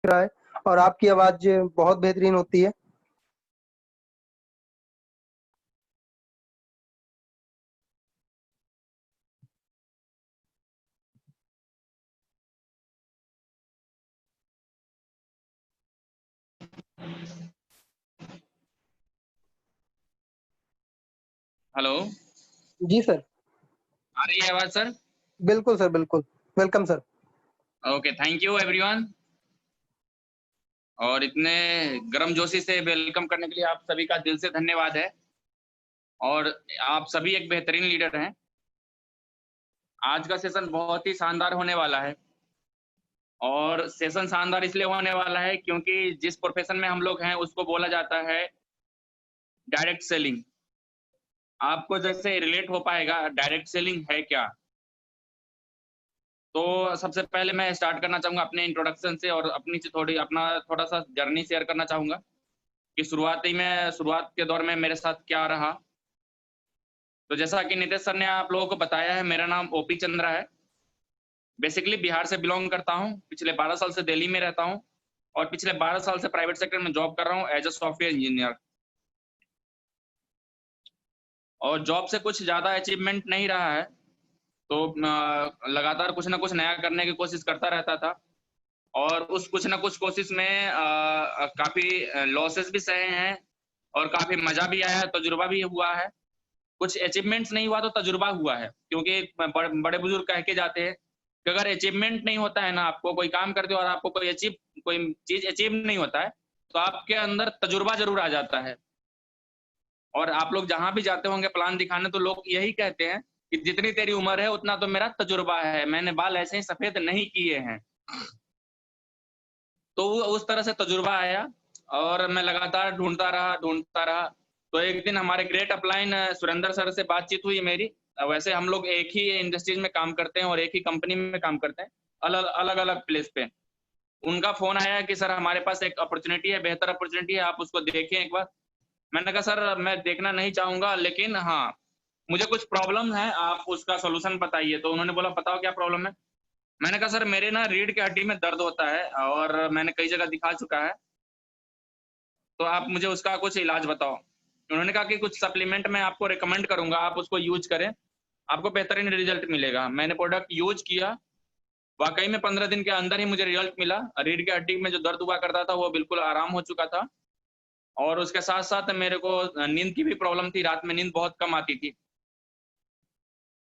रहा है और आपकी आवाज बहुत बेहतरीन होती है। हेलो, जी सर। आ रही है आवाज सर? बिल्कुल सर, बिल्कुल। Welcome sir. Okay, thank you everyone. और इतने गर्मजोशी से वेलकम करने के लिए आप सभी का दिल से धन्यवाद है। और आप सभी एक बेहतरीन लीडर हैं। आज का सेशन बहुत ही शानदार होने वाला है। और सेशन शानदार इसलिए होने वाला है क्योंकि जिस प्रोफेशन में हम लोग हैं उसको बोला जाता है डायरेक्ट सेलिंग। आपको जैसे रिलेट हो पाएगा डायरेक्ट सेलिंग है क्या। तो सबसे पहले मैं स्टार्ट करना चाहूँगा अपने इंट्रोडक्शन से और अपना थोड़ा सा जर्नी शेयर करना चाहूँगा कि शुरुआत के दौर में मेरे साथ क्या रहा। तो जैसा कि नितेश सर ने आप लोगों को बताया है, मेरा नाम ओपी चंद्रा है। बेसिकली बिहार से बिलोंग करता हूँ। पिछले 12 साल से दिल्ली में रहता हूँ और पिछले 12 साल से प्राइवेट सेक्टर में जॉब कर रहा हूँ एज अ सॉफ्टवेयर इंजीनियर। और जॉब से कुछ ज़्यादा अचीवमेंट नहीं रहा है, तो लगातार कुछ ना कुछ नया करने की कोशिश करता रहता था। और उस कुछ ना कुछ कोशिश में काफ़ी लॉसेस भी सहे हैं और काफ़ी मज़ा भी आया है, तजुर्बा भी हुआ है। कुछ अचीवमेंट्स नहीं हुआ तो तजुर्बा हुआ है, क्योंकि बड़े बुजुर्ग कह के जाते हैं कि अगर अचीवमेंट नहीं होता है ना, आपको कोई काम करते हो और आपको कोई चीज़ अचीव नहीं होता है, तो आपके अंदर तजुर्बा ज़रूर आ जाता है। और आप लोग जहाँ भी जाते होंगे प्लान दिखाने, तो लोग यही कहते हैं कि जितनी तेरी उम्र है उतना तो मेरा तजुर्बा है, मैंने बाल ऐसे ही सफ़ेद नहीं किए हैं। तो उस तरह से तजुर्बा आया और मैं लगातार ढूंढता रहा। तो एक दिन हमारे ग्रेट अपलाइन सुरेंद्र सर से बातचीत हुई मेरी। वैसे हम लोग एक ही इंडस्ट्रीज में काम करते हैं और एक ही कंपनी में काम करते हैं, अलग अलग प्लेस पे। उनका फोन आया कि सर हमारे पास एक अपॉर्चुनिटी है, बेहतर अपॉर्चुनिटी है, आप उसको देखें एक बार। मैंने कहा सर मैं देखना नहीं चाहूंगा, लेकिन हाँ मुझे कुछ प्रॉब्लम है, आप उसका सोल्यूशन बताइए। तो उन्होंने बोला बताओ क्या प्रॉब्लम है। मैंने कहा सर मेरे ना रीढ़ की हड्डी में दर्द होता है और मैंने कई जगह दिखा चुका है, तो आप मुझे उसका कुछ इलाज बताओ। उन्होंने कहा कि कुछ सप्लीमेंट मैं आपको रिकमेंड करूंगा, आप उसको यूज करें, आपको बेहतरीन रिजल्ट मिलेगा। मैंने प्रोडक्ट यूज किया, वाकई में 15 दिन के अंदर ही मुझे रिजल्ट मिला। रीढ़ की हड्डी में जो दर्द हुआ करता था वो बिल्कुल आराम हो चुका था। और उसके साथ साथ मेरे को नींद की भी प्रॉब्लम थी, रात में नींद बहुत कम आती थी,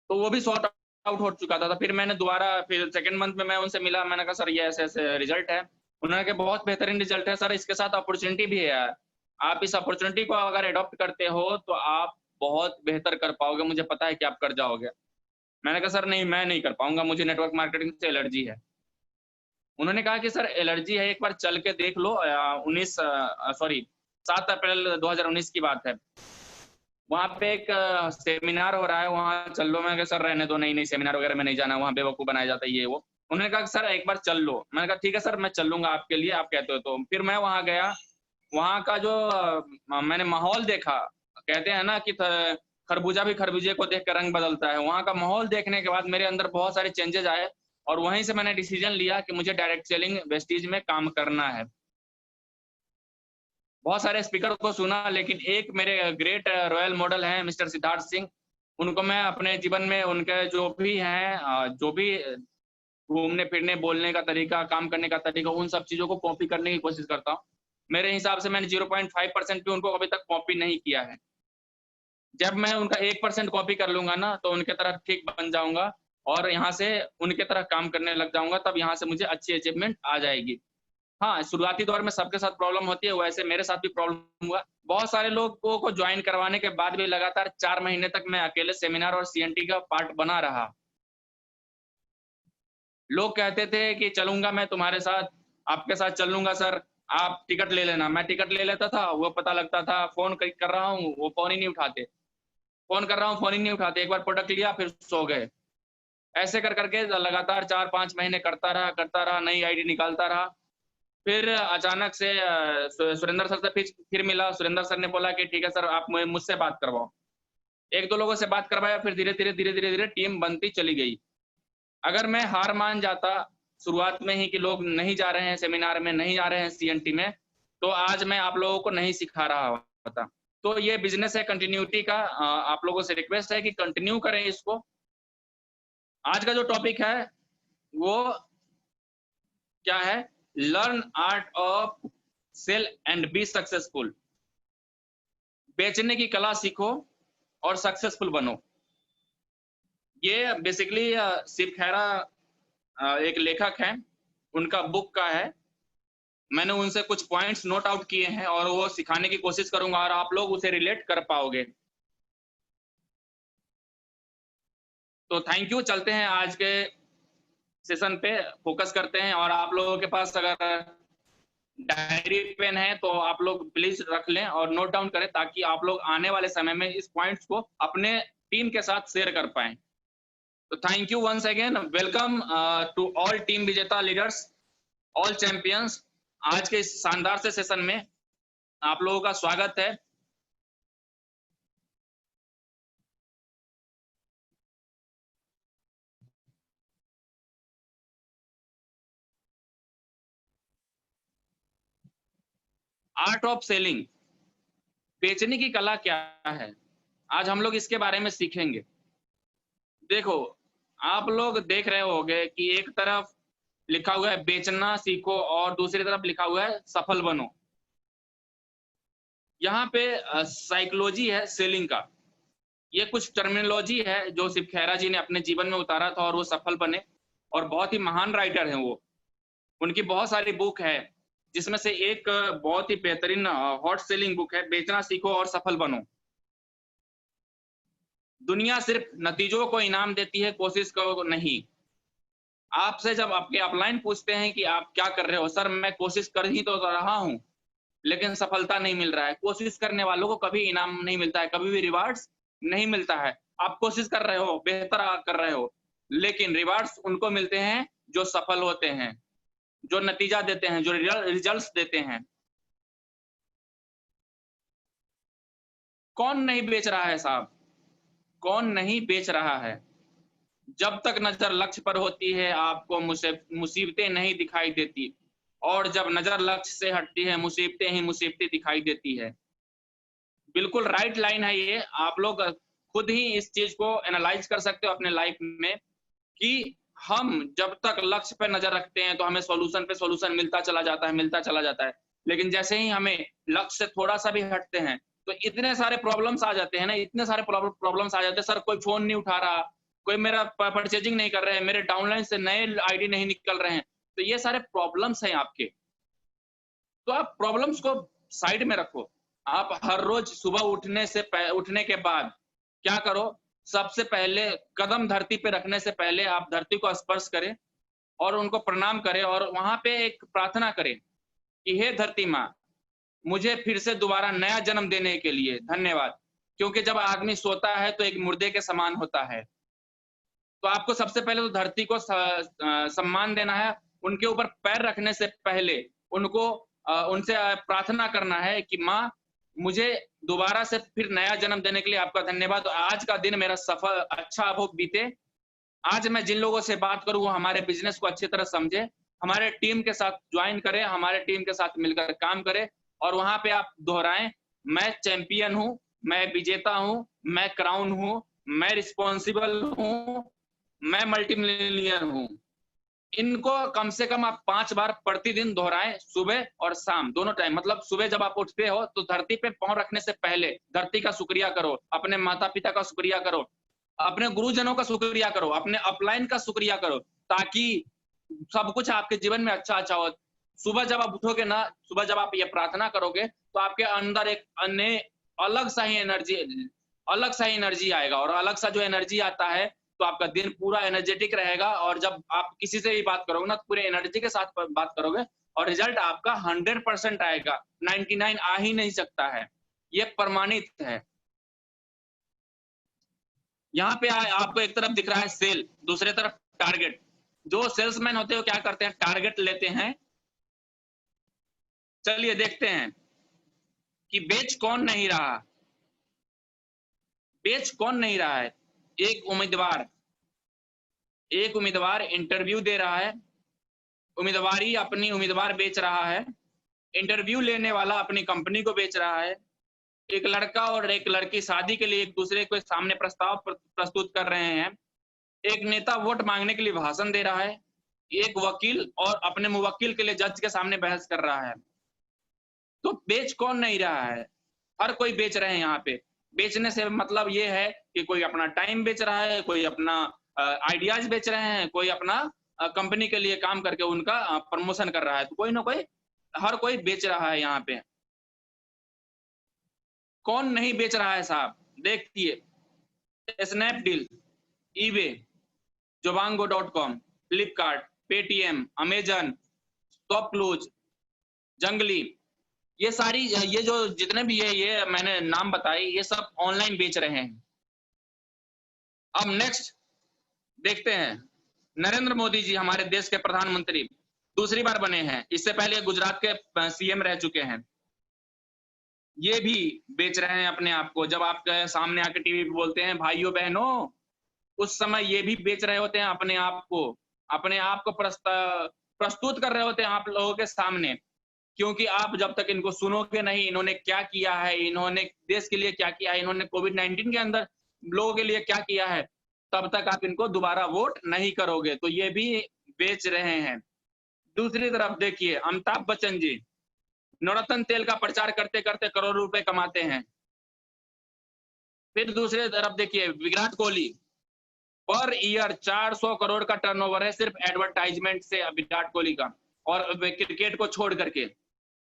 तो वो भी सॉर्ट आउट हो चुका था। तो फिर मैंने दोबारा फिर सेकंड मंथ में मैं उनसे मिला, मैंने कहा सर ये ऐसे ऐसे रिजल्ट है। उन्होंने कहा बहुत बेहतरीन रिजल्ट है सर, इसके साथ अपॉर्चुनिटी भी है, आप इस अपॉर्चुनिटी को अगर अडॉप्ट करते हो तो आप बहुत बेहतर कर पाओगे, मुझे पता है कि आप कर जाओगे। मैंने कहा सर नहीं, मैं नहीं कर पाऊंगा, मुझे नेटवर्क मार्केटिंग से एलर्जी है। उन्होंने कहा कि सर एलर्जी है, एक बार चल के देख लो। 7 अप्रैल 2019 की बात है। वहाँ पे एक सेमिनार हो रहा है, वहाँ चल लो। मैं कहा सर रहने दो, नहीं नहीं सेमिनार वगैरह में नहीं जाना, वहाँ बेवकूफ़ बनाया जाता है ये वो। उन्होंने कहा सर एक बार चल लो। मैंने कहा ठीक है सर मैं चल लूँगा आपके लिए, आप कहते हो तो। फिर मैं वहाँ गया, वहाँ का जो मैंने माहौल देखा, कहते हैं ना कि खरबूजा भी खरबूजे को देख कर रंग बदलता है। वहाँ का माहौल देखने के बाद मेरे अंदर बहुत सारे चेंजेज आए और वहीं से मैंने डिसीजन लिया कि मुझे डायरेक्ट सेलिंग वेस्टीज में काम करना है। बहुत सारे स्पीकर को सुना, लेकिन एक मेरे ग्रेट रॉयल मॉडल हैं मिस्टर सिद्धार्थ सिंह। उनको मैं अपने जीवन में उनके जो भी हैं जो भी घूमने फिरने बोलने का तरीका, काम करने का तरीका, उन सब चीज़ों को कॉपी करने की कोशिश करता हूँ। मेरे हिसाब से मैंने 0.5% भी उनको अभी तक कॉपी नहीं किया है। जब मैं उनका 1% कॉपी कर लूँगा ना, तो उनके तरह ठीक बन जाऊँगा और यहाँ से उनके तरह काम करने लग जाऊँगा, तब यहाँ से मुझे अच्छी अचीवमेंट आ जाएगी। हाँ, शुरुआती दौर में सबके साथ प्रॉब्लम होती है, वैसे मेरे साथ भी प्रॉब्लम हुआ। बहुत सारे लोगों को जॉइन करवाने के बाद भी लगातार 4 महीने तक मैं अकेले सेमिनार और सीएनटी का पार्ट बना रहा। लोग कहते थे कि चलूँगा मैं तुम्हारे साथ, आपके साथ चल लूँगा सर, आप टिकट ले लेना। मैं टिकट ले लेता था, वो पता लगता था फ़ोन कर रहा हूँ, वो फ़ोन ही नहीं उठाते। फ़ोन कर रहा हूँ, फ़ोन ही नहीं उठाते। एक बार प्रोडक्ट लिया फिर सो गए। ऐसे कर के लगातार 4-5 महीने करता रहा, नई आईडी निकालता रहा। फिर अचानक से सुरेंद्र सर से फिर मिला। सुरेंद्र सर ने बोला कि ठीक है सर आप मुझसे बात करवाओ। 1-2 लोगों से बात करवाया, फिर धीरे-धीरे टीम बनती चली गई। अगर मैं हार मान जाता शुरुआत में ही कि लोग नहीं जा रहे हैं सेमिनार में, नहीं जा रहे हैं सीएनटी में, तो आज मैं आप लोगों को नहीं सिखा रहा होता। तो ये बिजनेस है कंटिन्यूटी का। आप लोगों से रिक्वेस्ट है कि कंटिन्यू करें इसको। आज का जो टॉपिक है वो क्या है? Learn art of sale and be successful. बेचने की कला सीखो और सक्सेसफुल बनो। ये बेसिकली शिव खैरा एक लेखक हैं, उनका बुक का है। मैंने उनसे कुछ पॉइंट्स नोट आउट किए हैं और वो सिखाने की कोशिश करूंगा और आप लोग उसे रिलेट कर पाओगे। तो थैंक यू। चलते हैं आज के सेशन पे, फोकस करते हैं। और आप लोगों के पास अगर डायरी पेन है तो आप लोग प्लीज रख लें और नोट डाउन करें, ताकि आप लोग आने वाले समय में इस पॉइंट्स को अपने टीम के साथ शेयर कर पाएं। तो thank you once again. Welcome to all team विजेता लीडर्स, ऑल चैंपियंस। आज के इस शानदार से सेशन में आप लोगों का स्वागत है। आर्ट ऑफ सेलिंग, बेचने की कला क्या है, आज हम लोग इसके बारे में सीखेंगे। देखो, आप लोग देख रहे होंगे कि एक तरफ लिखा हुआ है बेचना सीखो और दूसरी तरफ लिखा हुआ है सफल बनो। यहाँ पे साइकोलॉजी है सेलिंग का। ये कुछ टर्मिनोलॉजी है जो शिव खैरा जी ने अपने जीवन में उतारा था और वो सफल बने, और बहुत ही महान राइटर हैं वो। उनकी बहुत सारी बुक है, जिसमें से एक बहुत ही बेहतरीन हॉट सेलिंग बुक है, बेचना सीखो और सफल बनो। दुनिया सिर्फ नतीजों को इनाम देती है, कोशिश को नहीं। आपसे जब आपके अपलाइन पूछते हैं कि आप क्या कर रहे हो, सर मैं कोशिश कर ही तो रहा हूं लेकिन सफलता नहीं मिल रहा है। कोशिश करने वालों को कभी इनाम नहीं मिलता है, कभी भी रिवार्ड्स नहीं मिलता है। आप कोशिश कर रहे हो, बेहतर कर रहे हो, लेकिन रिवार्ड्स उनको मिलते हैं जो सफल होते हैं, जो नतीजा देते हैं, जो रिजल्ट्स देते हैं। कौन नहीं बेच रहा है साहब? कौन नहीं बेच रहा है? जब तक नजर लक्ष्य पर होती है आपको मुसीबतें नहीं दिखाई देती, और जब नजर लक्ष्य से हटती है मुसीबतें ही मुसीबतें दिखाई देती है। बिल्कुल राइट लाइन है ये। आप लोग खुद ही इस चीज को एनालाइज कर सकते हो अपने लाइफ में कि हम जब तक लक्ष्य पर नजर रखते हैं तो हमें सॉल्यूशन पे सॉल्यूशन मिलता चला जाता है, मिलता चला जाता है। लेकिन जैसे ही हमें लक्ष्य से थोड़ा सा भी हटते हैं तो इतने सारे प्रॉब्लम्स आ जाते हैं ना, इतने सारे प्रॉब्लम्स आ जाते हैं। सर कोई फोन नहीं उठा रहा, कोई मेरा परचेजिंग नहीं कर रहे हैं, मेरे डाउनलाइन से नए आईडी नहीं निकल रहे हैं। तो ये सारे प्रॉब्लम्स हैं आपके। तो आप प्रॉब्लम्स को साइड में रखो। आप हर रोज सुबह उठने के बाद क्या करो? सबसे पहले कदम धरती पे रखने से पहले आप धरती को स्पर्श करें और उनको प्रणाम करें, और वहां पे एक प्रार्थना करें कि हे धरती माँ, मुझे फिर से दोबारा नया जन्म देने के लिए धन्यवाद। क्योंकि जब आदमी सोता है तो एक मुर्दे के समान होता है। तो आपको सबसे पहले तो धरती को सम्मान देना है। उनके ऊपर पैर रखने से पहले उनको उनसे प्रार्थना करना है कि माँ, मुझे दोबारा से फिर नया जन्म देने के लिए आपका धन्यवाद। आज का दिन मेरा सफल अच्छा हो बीते। आज मैं जिन लोगों से बात करूं वो हमारे बिजनेस को अच्छी तरह समझे, हमारे टीम के साथ ज्वाइन करें, हमारे टीम के साथ मिलकर काम करें, और वहां पे आप दोहराएं, मैं चैंपियन हूं, मैं विजेता हूं, मैं क्राउन हूं, मैं रिस्पॉन्सिबल हूं, मैं मल्टी मिलियनियर हूं। इनको कम से कम आप 5 बार प्रतिदिन दोहराएं, सुबह और शाम दोनों टाइम। मतलब सुबह जब आप उठते हो तो धरती पे पांव रखने से पहले धरती का शुक्रिया करो, अपने माता पिता का शुक्रिया करो, अपने गुरुजनों का शुक्रिया करो, अपने अपलाइन का शुक्रिया करो, ताकि सब कुछ आपके जीवन में अच्छा अच्छा हो। सुबह जब आप उठोगे ना, सुबह जब आप ये प्रार्थना करोगे तो आपके अंदर एक अन्य अलग सा ही एनर्जी आएगा, और अलग सा जो एनर्जी आता है तो आपका दिन पूरा एनर्जेटिक रहेगा। और जब आप किसी से भी बात करोगे ना तो पूरे एनर्जी के साथ बात करोगे, और रिजल्ट आपका 100% आएगा। 99 आ ही नहीं सकता है, ये प्रमाणित है। यहाँ पे आपको एक तरफ दिख रहा है सेल, दूसरे तरफ टारगेट। जो सेल्समैन होते हैं क्या करते हैं? टारगेट लेते हैं। चलिए देखते हैं कि बेच कौन नहीं रहा। बेच कौन नहीं रहा है? एक उम्मीदवार इंटरव्यू दे रहा है, उम्मीदवारी अपनी उम्मीदवार बेच रहा है, इंटरव्यू लेने वाला अपनी कंपनी को बेच रहा है, एक लड़का और एक लड़की शादी के लिए एक दूसरे के सामने प्रस्ताव प्रस्तुत कर रहे हैं, एक नेता वोट मांगने के लिए भाषण दे रहा है, एक वकील और अपने मुवक्किल के लिए जज के सामने बहस कर रहा है। तो बेच कौन नहीं रहा है? हर कोई बेच रहे हैं यहाँ पे। बेचने से मतलब ये है कि कोई अपना टाइम बेच रहा है, कोई अपना आइडियाज बेच रहे हैं, कोई अपना कंपनी के लिए काम करके उनका प्रमोशन कर रहा है। तो कोई ना कोई, हर कोई बेच रहा है यहाँ पे। कौन नहीं बेच रहा है साहब? देखिए, स्नैपडील, ईबे, जोबांगो.com, Flipkart, Paytm, Amazon, Topclues, Junglee, ये सारी ये जो जितने भी ये मैंने नाम बताए, ये सब ऑनलाइन बेच रहे हैं। अब नेक्स्ट देखते हैं, नरेंद्र मोदी जी हमारे देश के प्रधानमंत्री दूसरी बार बने हैं। इससे पहले गुजरात के सीएम रह चुके हैं। ये भी बेच रहे हैं अपने आप को। जब आपके सामने आके टीवी पे बोलते हैं भाइयों बहनों, उस समय ये भी बेच रहे होते हैं अपने आप को, अपने आप को प्रस्तुत कर रहे होते हैं आप लोगों के सामने। क्योंकि आप जब तक इनको सुनोगे नहीं, इन्होंने क्या किया है, इन्होंने देश के लिए क्या किया है, इन्होंने कोविड-19 के अंदर लोगों के लिए क्या किया है, तब तक आप इनको दोबारा वोट नहीं करोगे। तो ये भी बेच रहे हैं। दूसरी तरफ देखिए, अमिताभ बच्चन जी नवरत्न तेल का प्रचार करते करते करोड़ों रुपए कमाते हैं। फिर दूसरी तरफ देखिए, विराट कोहली पर ईयर 400 करोड़ का टर्नओवर है सिर्फ एडवर्टाइजमेंट से विराट कोहली का, और क्रिकेट को छोड़ करके।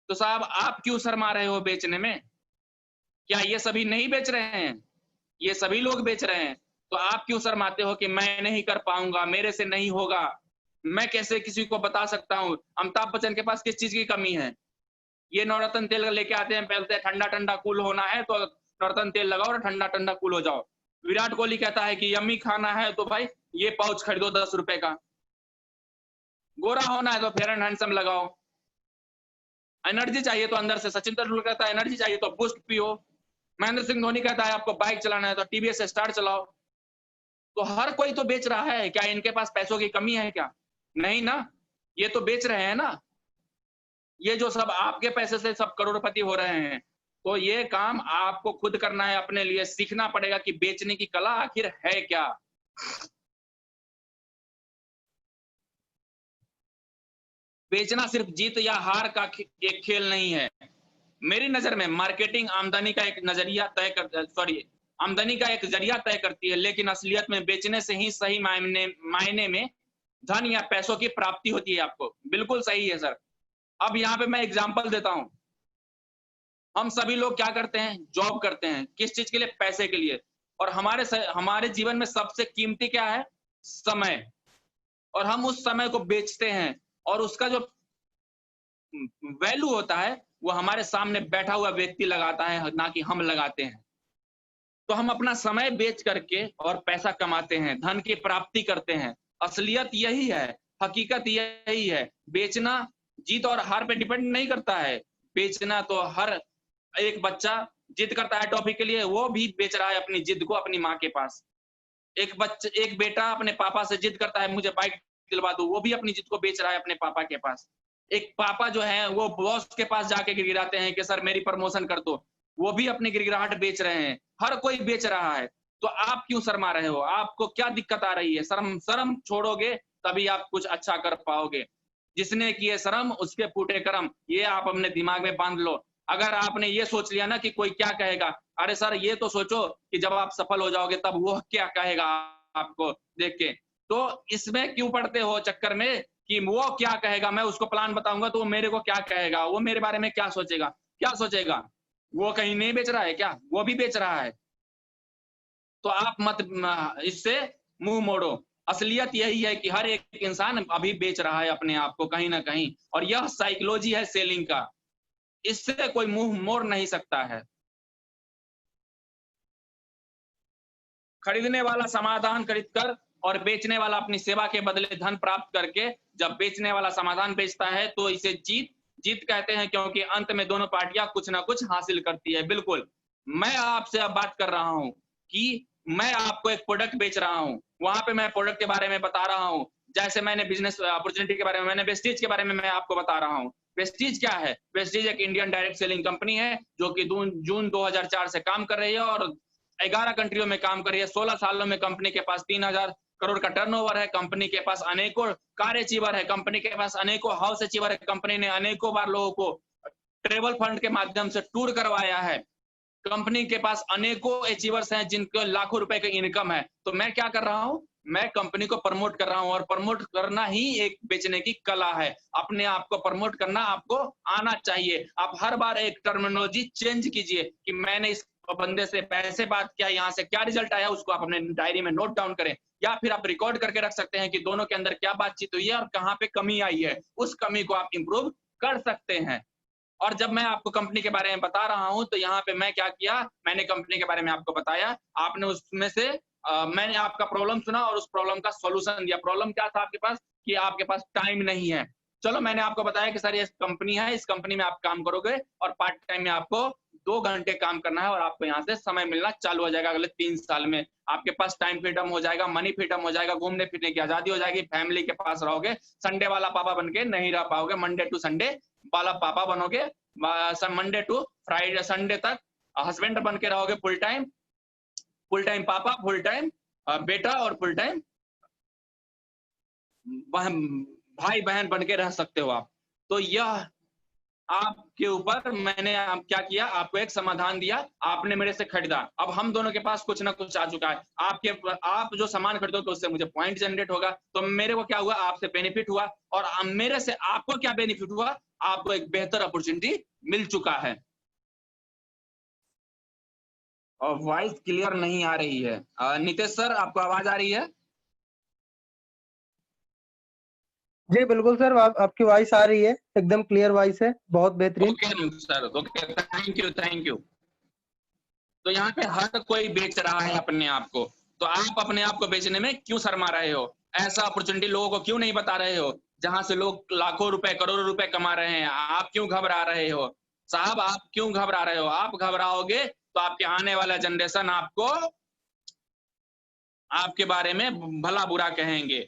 तो साहब आप क्यों शर्मा रहे हो बेचने में? क्या ये सभी नहीं बेच रहे हैं? ये सभी लोग बेच रहे हैं। तो आप क्यों शर्माते हो कि मैं नहीं कर पाऊंगा, मेरे से नहीं होगा, मैं कैसे किसी को बता सकता हूं? अमिताभ बच्चन के पास किस चीज की कमी है? ये नवरत्न तेल लेके आते हैं, बोलते हैं ठंडा ठंडा कूल होना है तो नवरत्न तेल लगाओ और ठंडा ठंडा कूल हो जाओ। विराट कोहली कहता है कि यम्मी खाना है तो भाई ये पाउच खरीदो 10 रुपए का। गोरा होना है तो फेयर एंड हैंडसम लगाओ। एनर्जी चाहिए तो अंदर से सचिन तेंदुलकर कहता है एनर्जी चाहिए तो बूस्ट पियो। महेंद्र सिंह धोनी कहता है आपको बाइक चलाना है तो टीवीएस स्टार चलाओ। तो हर कोई तो बेच रहा है। क्या इनके पास पैसों की कमी है क्या? नहीं ना, ये तो बेच रहे हैं ना। ये जो सब आपके पैसे से सब करोड़पति हो रहे हैं, तो ये काम आपको खुद करना है, अपने लिए सीखना पड़ेगा कि बेचने की कला आखिर है क्या। बेचना सिर्फ जीत या हार का एक खेल नहीं है। मेरी नजर में मार्केटिंग आमदनी का एक नजरिया आमदनी का एक जरिया तय करती है, लेकिन असलियत में बेचने से ही सही मायने में धन या पैसों की प्राप्ति होती है आपको। बिल्कुल सही है सर। अब यहाँ पे मैं एग्जांपल देता हूँ। हम सभी लोग क्या करते हैं? जॉब करते हैं। किस चीज के लिए? पैसे के लिए। और हमारे जीवन में सबसे कीमती क्या है? समय। और हम उस समय को बेचते हैं, और उसका जो वैल्यू होता है वो हमारे सामने बैठा हुआ व्यक्ति लगाता है, ना कि हम लगाते हैं। तो हम अपना समय बेच करके और पैसा कमाते हैं, धन की प्राप्ति करते हैं। असलियत यही है, हकीकत यही है। बेचना जीत और हार पे डिपेंड नहीं करता है। बेचना तो हर एक बच्चा जिद करता है टॉफी के लिए, वो भी बेच रहा है अपनी जिद को अपनी माँ के पास। एक बेटा अपने पापा से जिद करता है मुझे बाइक दिलवा दो, वो भी अपनी जिद को बेच रहा है अपने पापा के पास। एक पापा जो है वो बॉस के पास जाके गिड़गिड़ाते हैं कि सर मेरी प्रमोशन कर दो, वो भी अपनी गिड़गिड़ाहट बेच रहे हैं। हर कोई बेच रहा है। तो आप क्यों शर्मा रहे हो? आपको क्या दिक्कत आ रही है? शर्म छोड़ोगे तभी आप कुछ अच्छा कर पाओगे। जिसने किए शर्म उसके फूटे कर्म, ये आप अपने दिमाग में बांध लो। अगर आपने ये सोच लिया ना कि कोई क्या कहेगा, अरे सर ये तो सोचो कि जब आप सफल हो जाओगे तब वो क्या कहेगा आपको देख के। तो इसमें क्यों पड़ते हो चक्कर में कि वो क्या कहेगा, मैं उसको प्लान बताऊंगा तो वो मेरे को क्या कहेगा, वो मेरे बारे में क्या सोचेगा? क्या सोचेगा? वो कहीं नहीं बेच रहा है क्या? वो भी बेच रहा है। तो आप मत इससे मुंह मोड़ो। असलियत यही है कि हर एक इंसान अभी बेच रहा है अपने आप को कहीं ना कहीं, और यह साइकोलॉजी है सेलिंग का। इससे कोई मुंह मोड़ नहीं सकता है। खरीदने वाला समाधान खरीदकर और बेचने वाला अपनी सेवा के बदले धन प्राप्त करके, जब बेचने वाला समाधान बेचता है तो इसे जीत कहते हैं, क्योंकि अंत में दोनों पार्टियां कुछ ना कुछ हासिल करती है। बिल्कुल, मैं आपसे अब बात कर रहा हूं कि मैं आपको एक प्रोडक्ट बेच रहा हूं, वहां पे मैं प्रोडक्ट के बारे में बता रहा हूं। जैसे मैंने बिजनेस अपॉर्चुनिटी के बारे में, मैंने वेस्टीज के बारे में मैं आपको बता रहा हूँ। वेस्टीज क्या है? वेस्टीज एक इंडियन डायरेक्ट सेलिंग कंपनी है जो कि जून 2004 से काम कर रही है और 11 कंट्रियों में काम कर रही है। 16 सालों में कंपनी के पास 3000 करोड़ का टर्नओवर है। कंपनी के पास अनेकों कार अचीवर है, कंपनी के पास अनेकों हाउस अचीवर है। कंपनी ने अनेकों बार लोगों को ट्रेवल फंड के माध्यम से टूर करवाया है। कंपनी के पास अनेकों अचीवर्स हैं जिनको लाखों रुपए की इनकम है। तो मैं क्या कर रहा हूं? मैं कंपनी को प्रमोट कर रहा हूं, और प्रमोट करना ही एक बेचने की कला है। अपने आप को प्रमोट करना आपको आना चाहिए। आप हर बार एक टर्मिनोलॉजी चेंज कीजिए कि मैंने इस बंदे से पैसे बात किया, यहाँ से क्या रिजल्ट आया, उसको आप अपने डायरी में नोट डाउन करें, या फिर आप रिकॉर्ड करके रख सकते हैं कि दोनों के अंदर क्या बातचीत हुई है और कहाँ पे कमी आई है। उस कमी को आप इंप्रूव कर सकते हैं। और जब मैं आपको कंपनी के बारे में बता रहा हूं तो यहाँ पे मैं क्या किया, मैंने कंपनी के बारे में आपको बताया, आपने उसमें से मैंने आपका प्रॉब्लम सुना और उस प्रॉब्लम का सॉल्यूशन दिया। प्रॉब्लम क्या था आपके पास? कि आपके पास टाइम नहीं है। चलो मैंने आपको बताया कि सर ये कंपनी है, इस कंपनी में आप काम करोगे और पार्ट टाइम में आपको 2 घंटे काम करना है और आपको यहाँ से समय मिलना चालू हो जाएगा। अगले 3 साल में आपके पास टाइम फ्रीडम हो जाएगा, मनी फ्रीडम हो जाएगा, घूमने फिरने की आजादी हो जाएगी, फैमिली के पास रहोगे, संडे वाला पापा बन के नहीं रह पाओगे, मंडे टू संडे वाला पापा बनोगे, मंडे टू फ्राइडे संडे तक हस्बैंड बन के रहोगे, फुल टाइम पापा, फुल टाइम बेटा और फुल टाइम भाई बहन बन के रह सकते हो आप। तो यह आपके ऊपर मैंने क्या किया, आपको एक समाधान दिया, आपने मेरे से खरीदा, अब हम दोनों के पास कुछ ना कुछ आ चुका है। आप जो सामान खरीदोगे उससे मुझे पॉइंट जनरेट होगा, तो मेरे को क्या हुआ, आपसे बेनिफिट हुआ, और मेरे से आपको क्या बेनिफिट हुआ, आपको एक बेहतर अपॉर्चुनिटी मिल चुका है। और वॉइस क्लियर नहीं आ रही है। नितेश सर, आपको आवाज आ रही है? जी बिल्कुल सर, आपकी वॉइस आ रही है, एकदम क्लियर वॉइस है, बहुत बेहतरीन। Okay sir, okay, thank you. तो यहाँ पे हर कोई बेच रहा है अपने आप को, तो आप अपने आप को बेचने में क्यों शर्मा रहे हो? ऐसा अपॉर्चुनिटी लोगों को क्यों नहीं बता रहे हो जहां से लोग लाखों रुपए करोड़ों रुपए कमा रहे हैं? आप क्यों घबरा रहे हो साहब? आप क्यों घबरा रहे हो? आप घबराओगे तो आपके आने वाला जनरेशन आपको आपके बारे में भला बुरा कहेंगे।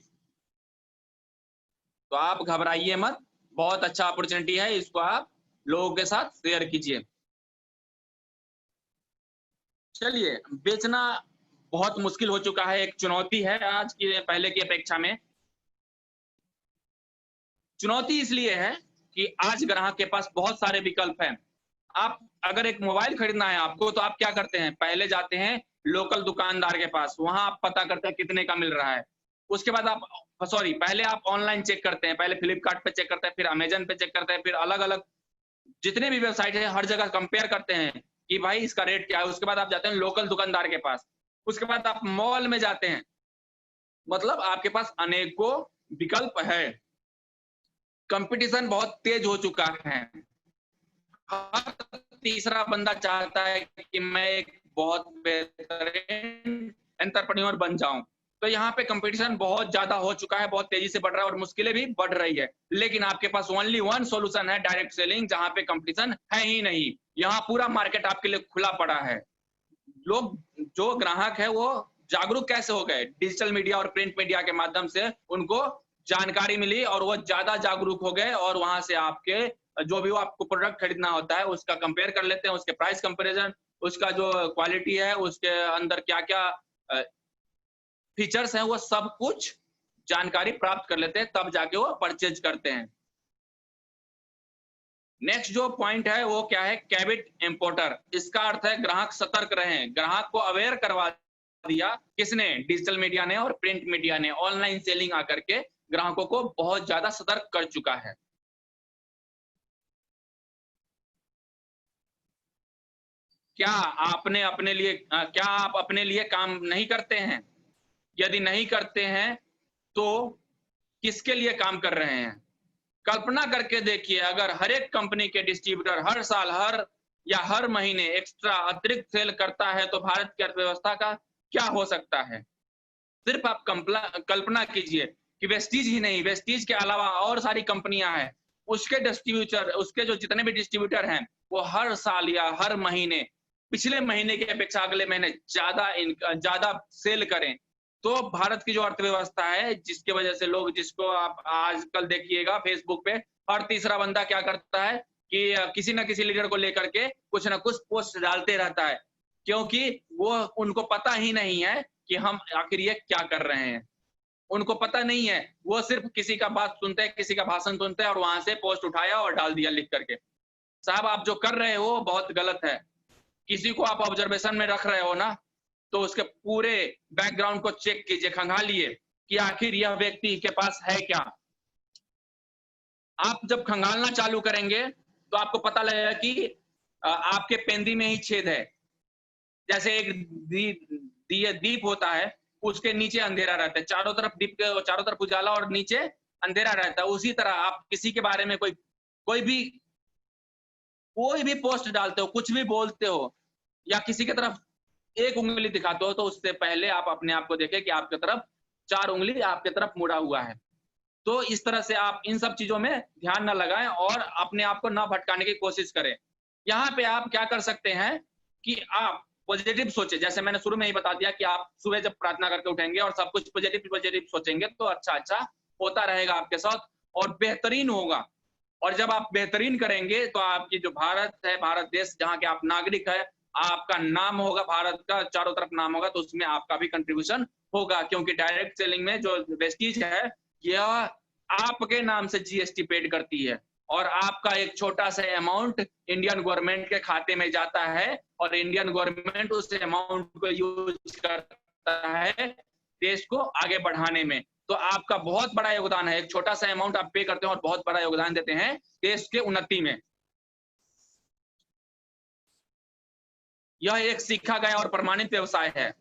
तो आप घबराइए मत, बहुत अच्छा अपॉर्चुनिटी है, इसको आप लोगों के साथ शेयर कीजिए। चलिए, बेचना बहुत मुश्किल हो चुका है, एक चुनौती है आज की पहले की अपेक्षा में। चुनौती इसलिए है कि आज ग्राहक के पास बहुत सारे विकल्प हैं। आप अगर एक मोबाइल खरीदना है आपको, तो आप क्या करते हैं? पहले जाते हैं लोकल दुकानदार के पास, वहां आप पता करते हैं कितने का मिल रहा है। उसके बाद आप पहले आप ऑनलाइन चेक करते हैं, पहले फ्लिपकार्ट पे चेक करते हैं, फिर अमेजन पे चेक करते हैं, फिर अलग अलग जितने भी वेबसाइट है हर जगह कंपेयर करते हैं कि भाई इसका रेट क्या है। उसके बाद आप जाते हैं लोकल दुकानदार के पास, उसके बाद आप मॉल में जाते हैं, मतलब आपके पास अनेकों विकल्प है। कंपटीशन बहुत तेज हो चुका है, हर तीसरा बंदा चाहता है कि मैं एक बहुत बेहतरीन एंटरप्रेन्योर बन जाऊं। तो यहाँ पे कंपटीशन बहुत ज्यादा हो चुका है, बहुत तेजी से बढ़ रहा है और मुश्किलें भी बढ़ रही है। लेकिन आपके पास ओनली वन सॉल्यूशन है, डायरेक्ट सेलिंग, जहां पे कंपटीशन है ही नहीं। यहाँ पूरा मार्केट आपके लिए खुला पड़ा है। लोग, जो ग्राहक है वो जागरूक कैसे हो गए? डिजिटल मीडिया और प्रिंट मीडिया के माध्यम से उनको जानकारी मिली और वो ज्यादा जागरूक हो गए, और वहां से आपके जो भी वो आपको प्रोडक्ट खरीदना होता है उसका कंपेयर कर लेते हैं, उसके प्राइस कंपैरिजन, उसका जो क्वालिटी है, उसके अंदर क्या क्या फीचर्स हैं, वो सब कुछ जानकारी प्राप्त कर लेते हैं, तब जाके वो परचेज करते हैं। नेक्स्ट जो पॉइंट है वो क्या है? कैबिट इंपोर्टर। इसका अर्थ है ग्राहक सतर्क रहें। ग्राहक को अवेयर करवा दिया किसने? डिजिटल मीडिया ने और प्रिंट मीडिया ने। ऑनलाइन सेलिंग आकर के ग्राहकों को बहुत ज्यादा सतर्क कर चुका है। क्या आप अपने लिए काम नहीं करते हैं? यदि नहीं करते हैं तो किसके लिए काम कर रहे हैं? कल्पना करके देखिए, अगर हर एक कंपनी के डिस्ट्रीब्यूटर हर साल हर महीने एक्स्ट्रा अतिरिक्त सेल करता है तो भारत की अर्थव्यवस्था का क्या हो सकता है? सिर्फ आप कल्पना कीजिए कि वेस्टीज ही नहीं, वेस्टीज के अलावा और सारी कंपनियां हैं, उसके जो जितने भी डिस्ट्रीब्यूटर हैं, वो हर साल या हर महीने पिछले महीने की अपेक्षा अगले महीने ज्यादा सेल करें, तो भारत की जो अर्थव्यवस्था है, जिसकी वजह से लोग, जिसको आप आजकल देखिएगा फेसबुक पे हर तीसरा बंदा क्या करता है कि किसी ना किसी लीडर को लेकर के कुछ ना कुछ पोस्ट डालते रहता है, क्योंकि वो उनको पता ही नहीं है कि हम आखिर ये क्या कर रहे हैं। उनको पता नहीं है, वो सिर्फ किसी का बात सुनते हैं, किसी का भाषण सुनते हैं और वहां से पोस्ट उठाया और डाल दिया लिख करके। साहब, आप जो कर रहे हो बहुत गलत है। किसी को आप ऑब्जर्वेशन में रख रहे हो ना, तो उसके पूरे बैकग्राउंड को चेक कीजिए, खंगालिए कि आखिर यह व्यक्ति के पास है क्या। आप जब खंगालना चालू करेंगे तो आपको पता लगेगा कि आपके पेंदी में ही छेद है। जैसे एक दीप होता है, उसके नीचे अंधेरा रहता है, चारों तरफ दीप के चारों तरफ उजाला और नीचे अंधेरा रहता है। उसी तरह आप किसी के बारे में कोई भी पोस्ट डालते हो, कुछ भी बोलते हो या किसी की तरफ एक उंगली दिखाते हो, तो उससे पहले आप अपने आप को देखें कि आपकी तरफ 4 उंगली आपकी तरफ मुड़ा हुआ है। तो इस तरह से आप इन सब चीजों में ध्यान ना लगाएं और अपने आप को ना भटकाने की कोशिश करें। यहाँ पे आप क्या कर सकते हैं कि आप पॉजिटिव सोचें। जैसे मैंने शुरू में ही बता दिया कि आप सुबह जब प्रार्थना करके उठेंगे और सब कुछ पॉजिटिव सोचेंगे तो अच्छा होता रहेगा आपके साथ और बेहतरीन होगा। और जब आप बेहतरीन करेंगे तो आपकी जो भारत है, भारत देश जहाँ के आप नागरिक है, आपका नाम होगा, भारत का चारों तरफ नाम होगा, तो उसमें आपका भी कंट्रीब्यूशन होगा। क्योंकि डायरेक्ट सेलिंग में जो वेस्टीज है, यह आपके नाम से जीएसटी पेड करती है और आपका एक छोटा सा अमाउंट इंडियन गवर्नमेंट के खाते में जाता है और इंडियन गवर्नमेंट उस अमाउंट को यूज करता है देश को आगे बढ़ाने में। तो आपका बहुत बड़ा योगदान है। एक छोटा सा अमाउंट आप पे करते हैं और बहुत बड़ा योगदान देते हैं देश के उन्नति में। यह एक सीखा गया और प्रमाणित व्यवसाय है।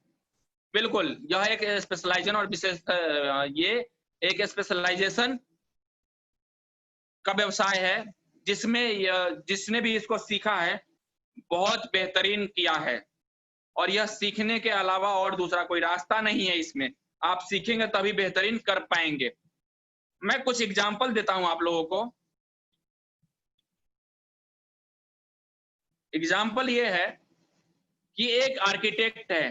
बिल्कुल, यह एक स्पेशलाइजेशन और विशेष ये एक स्पेशलाइजेशन का व्यवसाय है जिसमें जिसने भी इसको सीखा है बहुत बेहतरीन किया है। और यह सीखने के अलावा और दूसरा कोई रास्ता नहीं है इसमें। आप सीखेंगे तभी बेहतरीन कर पाएंगे। मैं कुछ एग्जांपल देता हूं आप लोगों को। एग्जांपल ये है कि एक आर्किटेक्ट है,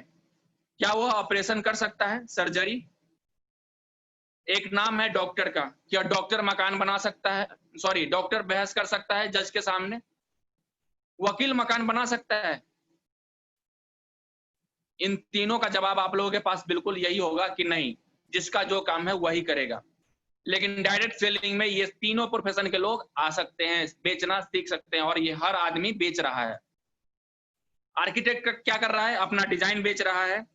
क्या वह ऑपरेशन कर सकता है, सर्जरी? एक नाम है डॉक्टर का, क्या डॉक्टर मकान बना सकता है? सॉरी, डॉक्टर बहस कर सकता है जज के सामने? वकील मकान बना सकता है? इन तीनों का जवाब आप लोगों के पास बिल्कुल यही होगा कि नहीं, जिसका जो काम है वही करेगा। लेकिन डायरेक्ट सेलिंग में ये तीनों प्रोफेशन के लोग आ सकते हैं, बेचना सीख सकते हैं और ये हर आदमी बेच रहा है। आर्किटेक्ट क्या कर रहा है? अपना डिजाइन बेच रहा है।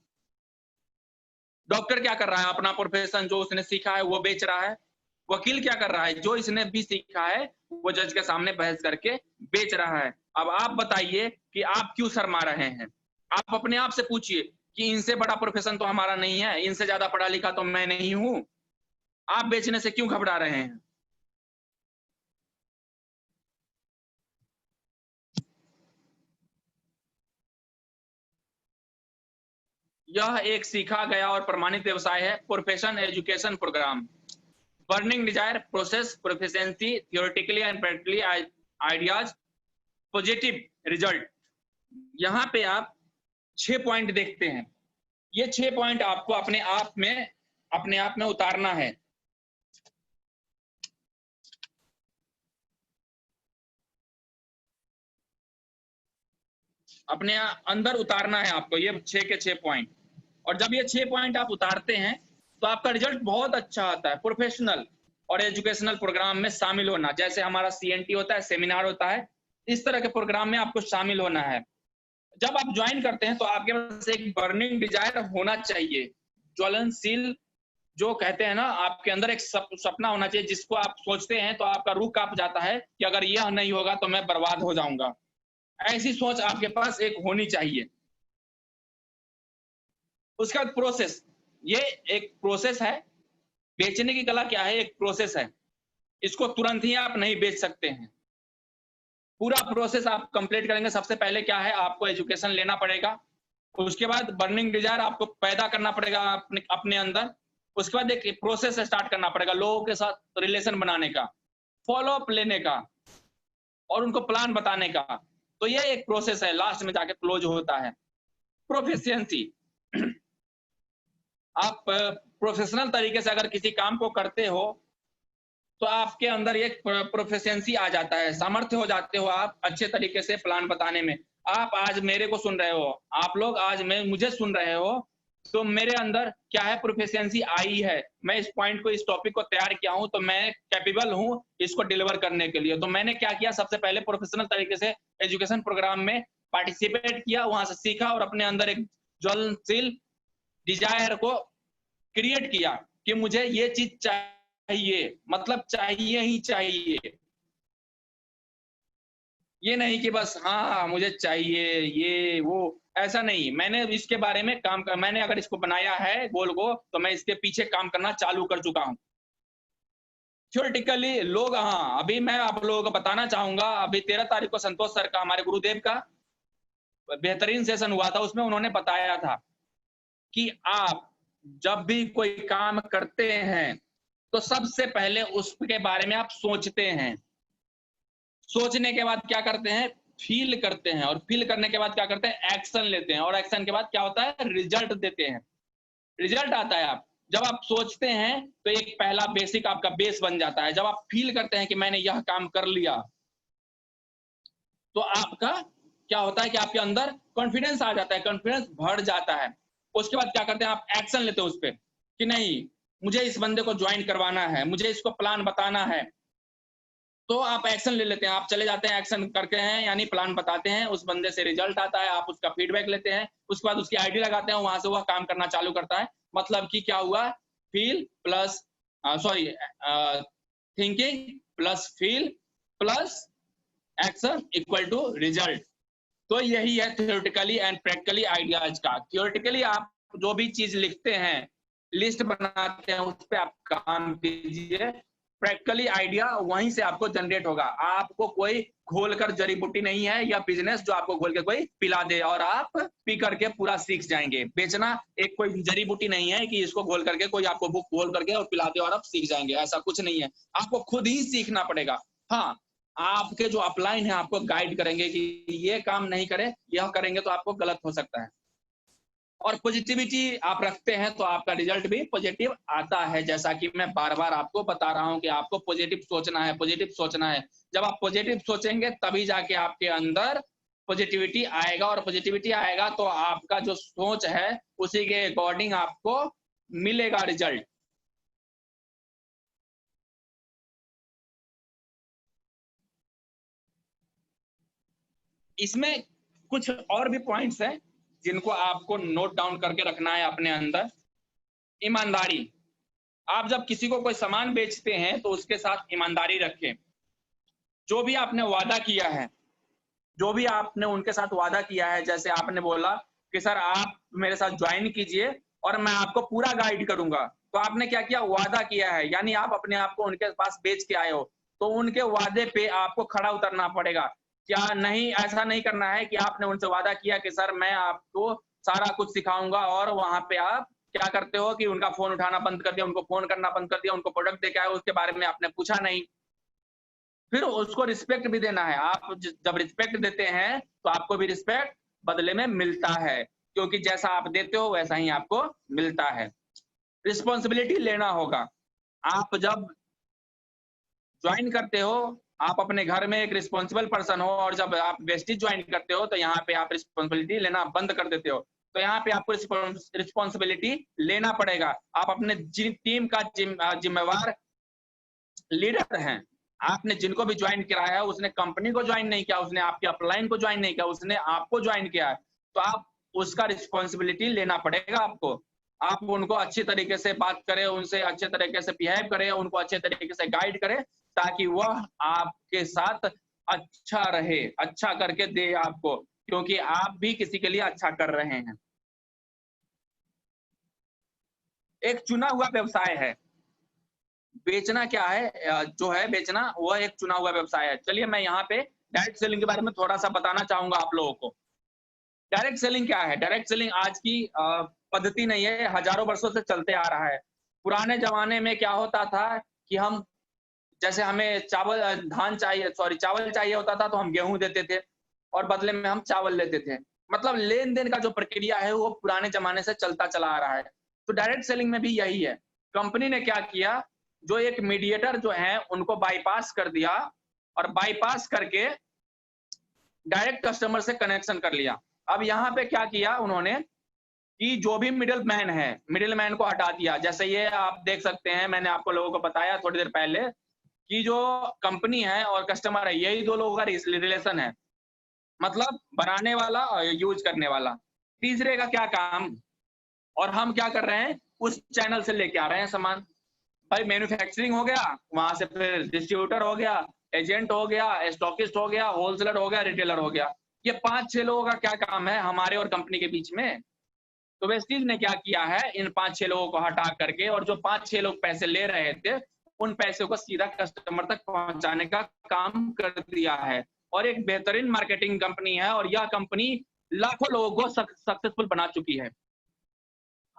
डॉक्टर क्या कर रहा है? अपना प्रोफेशन जो उसने सीखा है वो बेच रहा है। वकील क्या कर रहा है? जो इसने भी सीखा है वो जज के सामने बहस करके बेच रहा है। अब आप बताइए कि आप क्यों शर्मा रहे हैं? आप अपने आप से पूछिए कि इनसे बड़ा प्रोफेशन तो हमारा नहीं है, इनसे ज्यादा पढ़ा लिखा तो मैं नहीं हूं। आप बेचने से क्यों घबरा रहे हैं? यह एक सीखा गया और प्रमाणित व्यवसाय है। Profession education program, burning desire, process, proficiency, theoretically and practically ideas, positive result. यहाँ पे आप 6 पॉइंट देखते हैं। ये 6 पॉइंट आपको अपने आप में उतारना है। अपने अंदर उतारना है आपको ये 6 के 6 पॉइंट। और जब ये 6 पॉइंट आप उतारते हैं तो आपका रिजल्ट बहुत अच्छा आता है। प्रोफेशनल और एजुकेशनल प्रोग्राम में शामिल होना, जैसे हमारा CNT होता है, सेमिनार होता है, इस तरह के प्रोग्राम में आपको शामिल होना है। जब आप ज्वाइन करते हैं तो आपके पास एक बर्निंग डिजायर होना चाहिए, ज्वलनशील, जो कहते हैं ना, आपके अंदर एक सपना होना चाहिए जिसको आप सोचते हैं तो आपका रूह कांप जाता है कि अगर यह नहीं होगा तो मैं बर्बाद हो जाऊंगा। ऐसी सोच आपके पास एक होनी चाहिए। उसका प्रोसेस, ये एक प्रोसेस है। बेचने की कला क्या है? एक प्रोसेस है। इसको तुरंत ही आप नहीं बेच सकते हैं। पूरा प्रोसेस आप कंप्लीट करेंगे। सबसे पहले क्या है, आपको एजुकेशन लेना पड़ेगा। उसके बाद बर्निंग डिजायर आपको पैदा करना पड़ेगा अपने अंदर। उसके बाद एक प्रोसेस स्टार्ट करना पड़ेगा, लोगों के साथ रिलेशन बनाने का, फॉलो अप लेने का और उनको प्लान बताने का। तो ये एक प्रोसेस है, लास्ट में जाके क्लोज होता है। प्रोफिशिएंसी, आप प्रोफेशनल तरीके से अगर किसी काम को करते हो तो आपके अंदर एक प्रोफिशिएंसी आ जाता है, सामर्थ्य हो जाते हो आप अच्छे तरीके से प्लान बताने में। आप आज मेरे को सुन रहे हो, आप लोग आज मुझे सुन रहे हो, तो मेरे अंदर क्या है, प्रोफिशिएंसी आई है। मैं इस पॉइंट को, इस टॉपिक को तैयार किया हूं, तो मैं कैपेबल हूं इसको डिलीवर करने के लिए। तो मैंने क्या किया, सबसे पहले प्रोफेशनल तरीके से एजुकेशन प्रोग्राम में पार्टिसिपेट किया, वहां से सीखा और अपने अंदर एक ज्वलनशील डिजायर को क्रिएट किया कि मुझे ये चीज चाहिए, मतलब चाहिए ही चाहिए। ये नहीं कि बस हाँ मुझे चाहिए ये वो, ऐसा नहीं। मैंने इसके बारे में काम कर, मैंने अगर इसको बनाया है गोल को, तो मैं इसके पीछे काम करना चालू कर चुका हूं। थ्योरेटिकली लोग, हाँ अभी मैं आप लोगों को बताना चाहूंगा, अभी 13 तारीख को संतोष सर का, हमारे गुरुदेव का बेहतरीन सेशन हुआ था, उसमें उन्होंने बताया था कि आप जब भी कोई काम करते हैं तो सबसे पहले उसके बारे में आप सोचते हैं, सोचने के बाद क्या करते हैं, फील करते हैं, और फील करने के बाद क्या करते हैं, एक्शन लेते हैं, और एक्शन के बाद क्या होता है, रिजल्ट देते हैं, रिजल्ट आता है। आप जब आप सोचते हैं तो एक पहला बेसिक आपका बेस बन जाता है। जब आप फील करते हैं कि मैंने यह काम कर लिया, तो आपका क्या होता है कि आपके अंदर कॉन्फिडेंस आ जाता है, कॉन्फिडेंस बढ़ जाता है। उसके बाद क्या करते हैं, आप एक्शन लेते हो उस पर कि नहीं मुझे इस बंदे को ज्वाइन करवाना है, मुझे इसको प्लान बताना है, तो आप एक्शन ले लेते हैं, आप चले जाते हैं, एक्शन करके हैं यानी प्लान बताते हैं, उस बंदे से रिजल्ट आता है, आप उसका फीडबैक लेते हैं, उसके बाद उसकी आईडी लगाते हैं, वहां से वह काम करना चालू करता है। मतलब कि क्या हुआ, feel plus sorry thinking plus feel plus action equal to result. तो यही है थ्योरेटिकली एंड प्रैक्टिकली आइडियाज का। थ्योरेटिकली आप जो भी चीज लिखते हैं, लिस्ट बनाते हैं, उस पर आप काम कीजिए। प्रैक्टिकली आइडिया वहीं से आपको जनरेट होगा। आपको कोई घोल कर जड़ी बूटी नहीं है या बिजनेस जो आपको घोल के कोई पिला दे और आप पी करके पूरा सीख जाएंगे। बेचना एक कोई जड़ी बूटी नहीं है कि इसको घोल करके कोई आपको बुक घोल करके और पिला दे और आप सीख जाएंगे, ऐसा कुछ नहीं है। आपको खुद ही सीखना पड़ेगा। हाँ, आपके जो अपलाइन है आपको गाइड करेंगे कि ये काम नहीं करे, यह करेंगे तो आपको गलत हो सकता है। और पॉजिटिविटी आप रखते हैं तो आपका रिजल्ट भी पॉजिटिव आता है। जैसा कि मैं बार बार आपको बता रहा हूं कि आपको पॉजिटिव सोचना है, पॉजिटिव सोचना है। जब आप पॉजिटिव सोचेंगे तभी जाके आपके अंदर पॉजिटिविटी आएगा, और पॉजिटिविटी आएगा तो आपका जो सोच है उसी के अकॉर्डिंग आपको मिलेगा रिजल्ट। इसमें कुछ और भी पॉइंट्स हैं जिनको आपको नोट डाउन करके रखना है अपने अंदर। ईमानदारी, आप जब किसी को कोई सामान बेचते हैं तो उसके साथ ईमानदारी रखें। जो भी आपने वादा किया है, जो भी आपने उनके साथ वादा किया है, जैसे आपने बोला कि सर आप मेरे साथ ज्वाइन कीजिए और मैं आपको पूरा गाइड करूंगा, तो आपने क्या किया, वादा किया है, यानी आप अपने आप को उनके पास बेच के आए हो, तो उनके वादे पे आपको खड़ा उतरना पड़ेगा। क्या नहीं, ऐसा नहीं करना है कि आपने उनसे वादा किया कि सर मैं आपको सारा कुछ सिखाऊंगा, और वहां पे आप क्या करते हो कि उनका फोन उठाना बंद कर दिया, उनको फोन करना बंद कर दिया, उनको प्रोडक्ट दे के आए, उसके बारे में आपने पूछा नहीं। फिर उसको रिस्पेक्ट भी देना है। आप जब रिस्पेक्ट देते हैं तो आपको भी रिस्पेक्ट बदले में मिलता है, क्योंकि जैसा आप देते हो वैसा ही आपको मिलता है। रिस्पॉन्सिबिलिटी लेना होगा। आप जब ज्वाइन करते हो, आप अपने घर में एक रिस्पॉन्सिबल पर्सन हो, और जब आप वेस्टिज ज्वाइन करते हो तो यहाँ पे आप रिस्पॉन्सिबिलिटी लेना बंद कर देते हो। तो यहाँ पे आपको रिस्पॉन्सिबिलिटी लेना पड़ेगा। आप अपने टीम का जिम्मेवार लीडर हैं। आपने जिनको भी ज्वाइन कराया है उसने कंपनी को ज्वाइन नहीं किया, उसने आपके अपलाइन को ज्वाइन नहीं किया, उसने आपको ज्वाइन किया है, तो आप उसका रिस्पॉन्सिबिलिटी लेना पड़ेगा आपको। आप उनको अच्छी तरीके से बात करें, उनसे अच्छे तरीके से बिहेव करें, उनको अच्छे तरीके से गाइड करें, ताकि वह आपके साथ अच्छा रहे, अच्छा करके दे आपको, क्योंकि आप भी किसी के लिए अच्छा कर रहे हैं। एक चुना हुआ व्यवसाय है। बेचना क्या है, जो है बेचना वह एक चुना हुआ व्यवसाय है। चलिए मैं यहाँ पे डायरेक्ट सेलिंग के बारे में थोड़ा सा बताना चाहूंगा आप लोगों को। डायरेक्ट सेलिंग क्या है? डायरेक्ट सेलिंग आज की पद्धति नहीं है, हजारों वर्षों से चलते आ रहा है। पुराने जमाने में क्या होता था कि हम, जैसे हमें चावल धान चाहिए, सॉरी चावल चाहिए होता था, तो हम गेहूं देते थे और बदले में हम चावल लेते थे। मतलब लेन देन का जो प्रक्रिया है वो पुराने जमाने से चलता चला आ रहा है। तो डायरेक्ट सेलिंग में भी यही है। कंपनी ने क्या किया, जो एक मीडिएटर जो है उनको बाईपास कर दिया और बाईपास करके डायरेक्ट कस्टमर से कनेक्शन कर लिया। अब यहाँ पे क्या किया उन्होंने कि जो भी मिडल मैन है, मिडल मैन को हटा दिया। जैसे ये आप देख सकते हैं, मैंने आपको लोगों को बताया थोड़ी देर पहले कि जो कंपनी है और कस्टमर है, यही दो लोगों का रिलेशन है, मतलब बनाने वाला और यूज करने वाला। तीसरे का क्या काम, और हम क्या कर रहे हैं, उस चैनल से लेके आ रहे हैं सामान। भाई मैन्युफैक्चरिंग हो गया, वहां से फिर डिस्ट्रीब्यूटर हो गया, एजेंट हो गया, स्टॉकिस्ट हो गया, होलसेलर हो गया, रिटेलर हो गया। ये 5-6 लोगों का क्या काम है हमारे और कंपनी के बीच में। तो वेस्टीज ने क्या किया है, इन 5-6 लोगों को हटा करके, और जो 5-6 लोग पैसे ले रहे थे उन पैसों को सीधा कस्टमर तक पहुंचाने का काम कर दिया है। और एक बेहतरीन मार्केटिंग कंपनी है, और यह कंपनी लाखों लोगों को सक्सेसफुल बना चुकी है।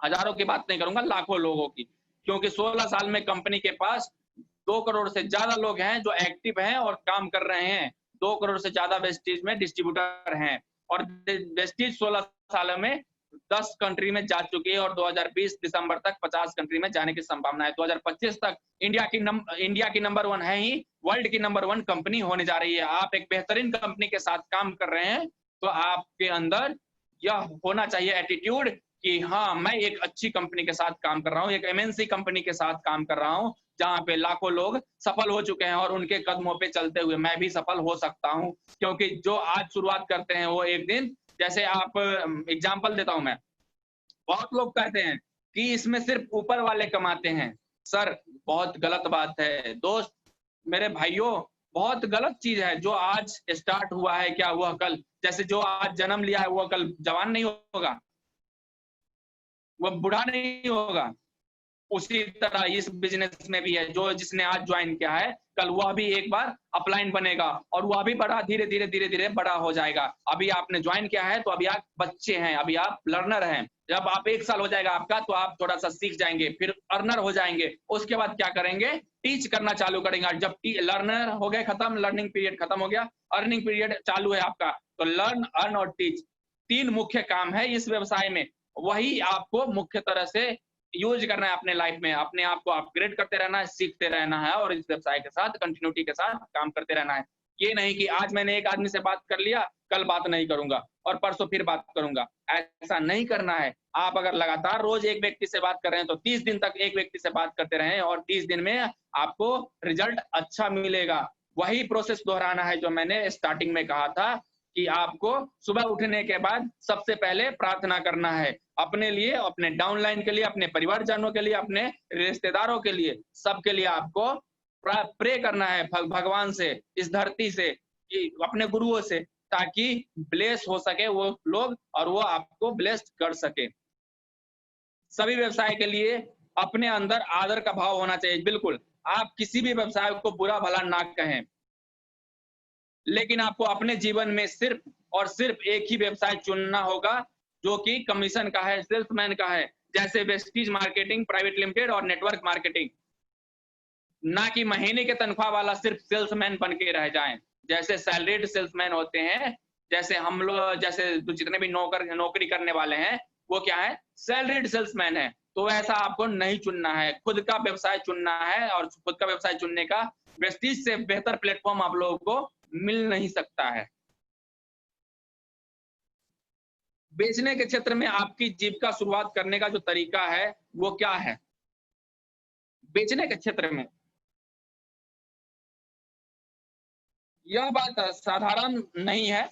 हजारों की बात नहीं करूंगा, लाखों लोगों की, क्योंकि 16 साल में कंपनी के पास 2 करोड़ से ज्यादा लोग हैं जो एक्टिव हैं और काम कर रहे हैं। 2 करोड़ से ज्यादा वेस्टीज में डिस्ट्रीब्यूटर हैं, और वेस्टीज 16 सालों में 10 कंट्री में जा चुकी है, और 2020 दिसंबर तक 50 कंट्री में जाने की संभावना है। 2025 तक इंडिया की नंबर 1 है ही, वर्ल्ड की नंबर 1 कंपनी होने जा रही है। आप एक बेहतरीन कंपनी के साथ काम कर रहे हैं, तो आपके अंदर यह होना चाहिए एटीट्यूड कि हाँ, मैं एक अच्छी कंपनी के साथ काम कर रहा हूँ, एक एमएनसी कंपनी के साथ काम कर रहा हूँ, जहाँ पे लाखों लोग सफल हो चुके हैं, और उनके कदमों पे चलते हुए मैं भी सफल हो सकता हूँ। क्योंकि जो आज शुरुआत करते हैं वो एक दिन, जैसे आप एग्जांपल देता हूं मैं, बहुत लोग कहते हैं कि इसमें सिर्फ ऊपर वाले कमाते हैं। सर, बहुत गलत बात है दोस्त, मेरे भाइयों, बहुत गलत चीज है। जो आज स्टार्ट हुआ है, क्या हुआ कल, जैसे जो आज जन्म लिया है वो कल जवान नहीं होगा, वो बूढ़ा नहीं होगा। उसी तरह इस बिजनेस में भी है, जो जिसने आज ज्वाइन किया है कल वह भी एक बार अपलाइन बनेगा, और वह भी बड़ा धीरे धीरे धीरे धीरे बड़ा हो जाएगा। अभी आपने ज्वाइन किया है तो अभी आप बच्चे हैं, अभी आप लर्नर हैं। जब आप 1 साल हो जाएगा आपका, तो आप थोड़ा सा सीख जाएंगे, फिर अर्नर हो जाएंगे। उसके बाद क्या करेंगे, टीच करना चालू करेंगे। जब लर्नर हो गए खत्म, लर्निंग पीरियड खत्म हो गया, अर्निंग पीरियड चालू है आपका। तो लर्न, अर्न और टीच, 3 मुख्य काम है इस व्यवसाय में। वही आपको मुख्य तरह से यूज करना है अपने लाइफ में। अपने आप को अपग्रेड करते रहना है, सीखते रहना है, और इस व्यवसाय के साथ कंटिन्यूटी के साथ काम करते रहना है। ये नहीं कि आज मैंने एक आदमी से बात कर लिया, कल बात नहीं करूंगा और परसों फिर बात करूंगा, ऐसा नहीं करना है। आप अगर लगातार रोज एक व्यक्ति से बात कर रहे हैं तो 30 दिन तक एक व्यक्ति से बात करते रहें, और 30 दिन में आपको रिजल्ट अच्छा मिलेगा। वही प्रोसेस दोहराना है जो मैंने स्टार्टिंग में कहा था कि आपको सुबह उठने के बाद सबसे पहले प्रार्थना करना है, अपने लिए, अपने डाउनलाइन के लिए, अपने परिवारजनों के लिए, अपने रिश्तेदारों के लिए, सबके लिए आपको प्रे करना है भगवान से, इस धरती से, कि अपने गुरुओं से, ताकि ब्लेस हो सके वो लोग और वो आपको ब्लेस्ड कर सके। सभी व्यवसाय के लिए अपने अंदर आदर का भाव होना चाहिए। बिल्कुल, आप किसी भी व्यवसाय को बुरा भला ना कहें, लेकिन आपको अपने जीवन में सिर्फ और सिर्फ एक ही व्यवसाय चुनना होगा जो कि कमीशन का है, सेल्समैन का है, जैसे वेस्टीज मार्केटिंग प्राइवेट लिमिटेड और नेटवर्क मार्केटिंग। ना कि महीने के तनख्वाह वाला सिर्फ सेल्समैन बन के रह जाएं। जैसे सैलरीड सेल्समैन होते हैं, जैसे हम लोग, जैसे जितने भी नौकरी करने वाले हैं, वो क्या है, सैलरीड सेल्समैन है। तो ऐसा आपको नहीं चुनना है, खुद का व्यवसाय चुनना है, और खुद का व्यवसाय चुनने का वेस्टीज से बेहतर प्लेटफॉर्म आप लोगों को मिल नहीं सकता है। बेचने के क्षेत्र में आपकी जीविका शुरुआत करने का जो तरीका है वो क्या है? बेचने के क्षेत्र में यह बात साधारण नहीं है।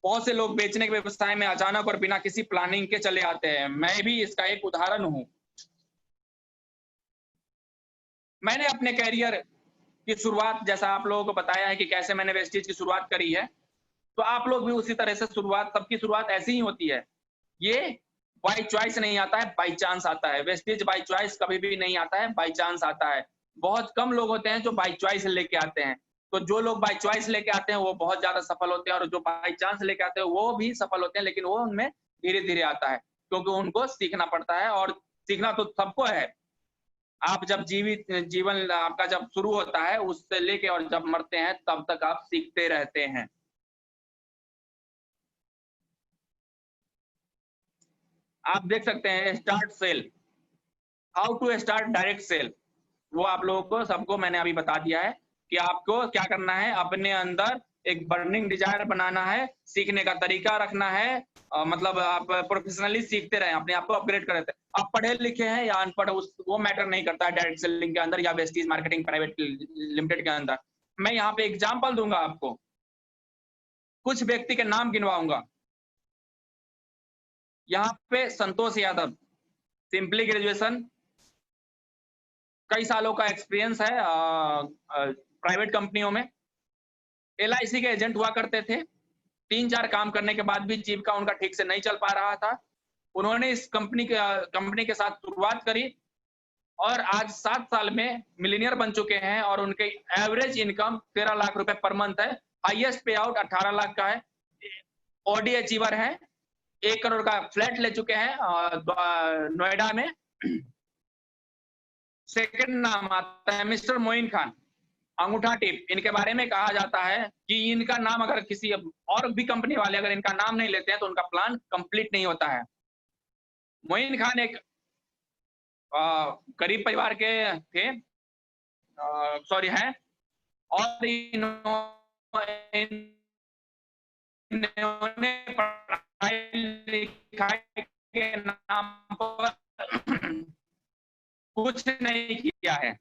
बहुत से लोग बेचने के व्यवसाय में अचानक और बिना किसी प्लानिंग के चले आते हैं। मैं भी इसका एक उदाहरण हूं। मैंने अपने करियर की शुरुआत, जैसा आप लोगों को बताया है कि कैसे मैंने वेस्टीज की शुरुआत करी है, तो आप लोग भी उसी तरह से शुरुआत, सबकी शुरुआत ऐसी ही होती है। ये बाय चॉइस नहीं आता है, बाय चांस आता है। वेस्टेज बाय चॉइस कभी भी नहीं आता है, बाय चांस आता है। बहुत कम लोग होते हैं जो बाय चॉइस लेके आते हैं। तो जो लोग बाय चॉइस लेके आते हैं वो बहुत ज्यादा सफल होते हैं, और जो बाय चांस लेके आते हैं वो भी सफल होते हैं, लेकिन वो उनमें धीरे धीरे आता है, क्योंकि उनको सीखना पड़ता है। और सीखना तो सबको है। आप जब जीवन आपका जब शुरू होता है उससे लेके और जब मरते हैं तब तक आप सीखते रहते हैं। आप देख सकते हैं start sale, how to start direct sale, वो आप लोगों को सबको मैंने अभी बता दिया है कि आपको क्या करना है। अपने अंदर एक बर्निंग डिजायर बनाना है, सीखने का तरीका रखना है, मतलब आप प्रोफेशनली सीखते रहें, अपने आप को अपग्रेड करते हैं। आप पढ़े लिखे हैं या अनपढ़, उस वो मैटर नहीं करता है डायरेक्ट सेलिंग के अंदर या वेस्टीज मार्केटिंग प्राइवेट लिमिटेड के अंदर। मैं यहाँ पे एग्जाम्पल दूंगा आपको, कुछ व्यक्ति के नाम गिनवाऊंगा। यहाँ पे संतोष यादव, सिंपली ग्रेजुएशन, कई सालों का एक्सपीरियंस है प्राइवेट कंपनियों में। LIC के एजेंट हुआ करते थे। 3-4 काम करने के बाद भी जीविका उनका ठीक से नहीं चल पा रहा था। उन्होंने इस कंपनी के साथ शुरुआत करी और आज 7 साल में मिलियनियर बन चुके हैं और उनके एवरेज इनकम 13 लाख रुपए पर मंथ है। हाईएस्ट पे आउट 18 लाख का है। OD अचीवर है। 1 करोड़ का फ्लैट ले चुके हैं नोएडा में। सेकंड नाम आता है मिस्टर मोइन खान, अंगूठा टिप। इनके बारे में कहा जाता है कि इनका नाम अगर किसी और भी कंपनी वाले अगर इनका नाम नहीं लेते हैं तो उनका प्लान कंप्लीट नहीं होता है। मोइन खान एक गरीब परिवार के थे, सॉरी हैं, और इन्होंने पढ़ाई लिखाई के नाम पर कुछ नहीं किया है।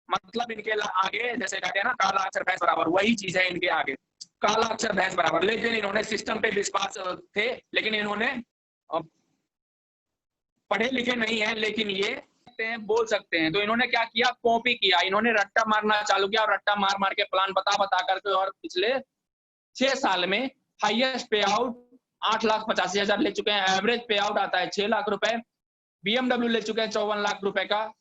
मतलब इनके आगे जैसे कहते हैं ना, काला अक्षर भैंस बराबर, वही चीज है इनके आगे, काला अक्षर भैंस बराबर। लेकिन इन्होंने सिस्टम पे विश्वास थे, लेकिन इन्होंने पढ़े लिखे नहीं है, लेकिन ये बोल सकते हैं। तो इन्होंने क्या किया, कॉपी किया। इन्होंने रट्टा मारना चालू किया और रट्टा मार मार के प्लान बता करके, और पिछले 6 साल में हाईएस्ट पे आउट 8,85,000 ले चुके हैं। एवरेज पे आउट आता है 6 लाख रुपए। BMW ले चुके हैं 54 लाख रुपए का।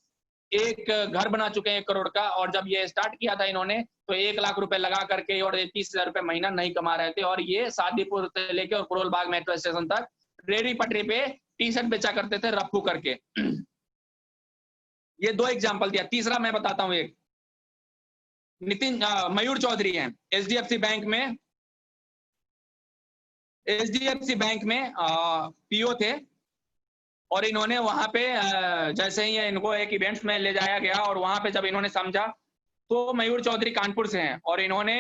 एक घर बना चुके हैं 1 करोड़ का। और जब ये स्टार्ट किया था इन्होंने तो 1 लाख रुपए लगा करके और 30,000 रुपए महीना नहीं कमा रहे थे। और ये शादीपुर से लेके और करोल बाग मेट्रो स्टेशन तक रेडी पटरी पे टी-शर्ट बेचा करते थे रफ्फू करके। ये 2 एग्जांपल दिया। तीसरा मैं बताता हूं एक, मयूर चौधरी हैं, HDFC बैंक में PO थे। और इन्होंने वहां पे जैसे ही इनको एक इवेंट्स में ले जाया गया और वहां पे जब इन्होंने समझा, तो मयूर चौधरी कानपुर से हैं और इन्होंने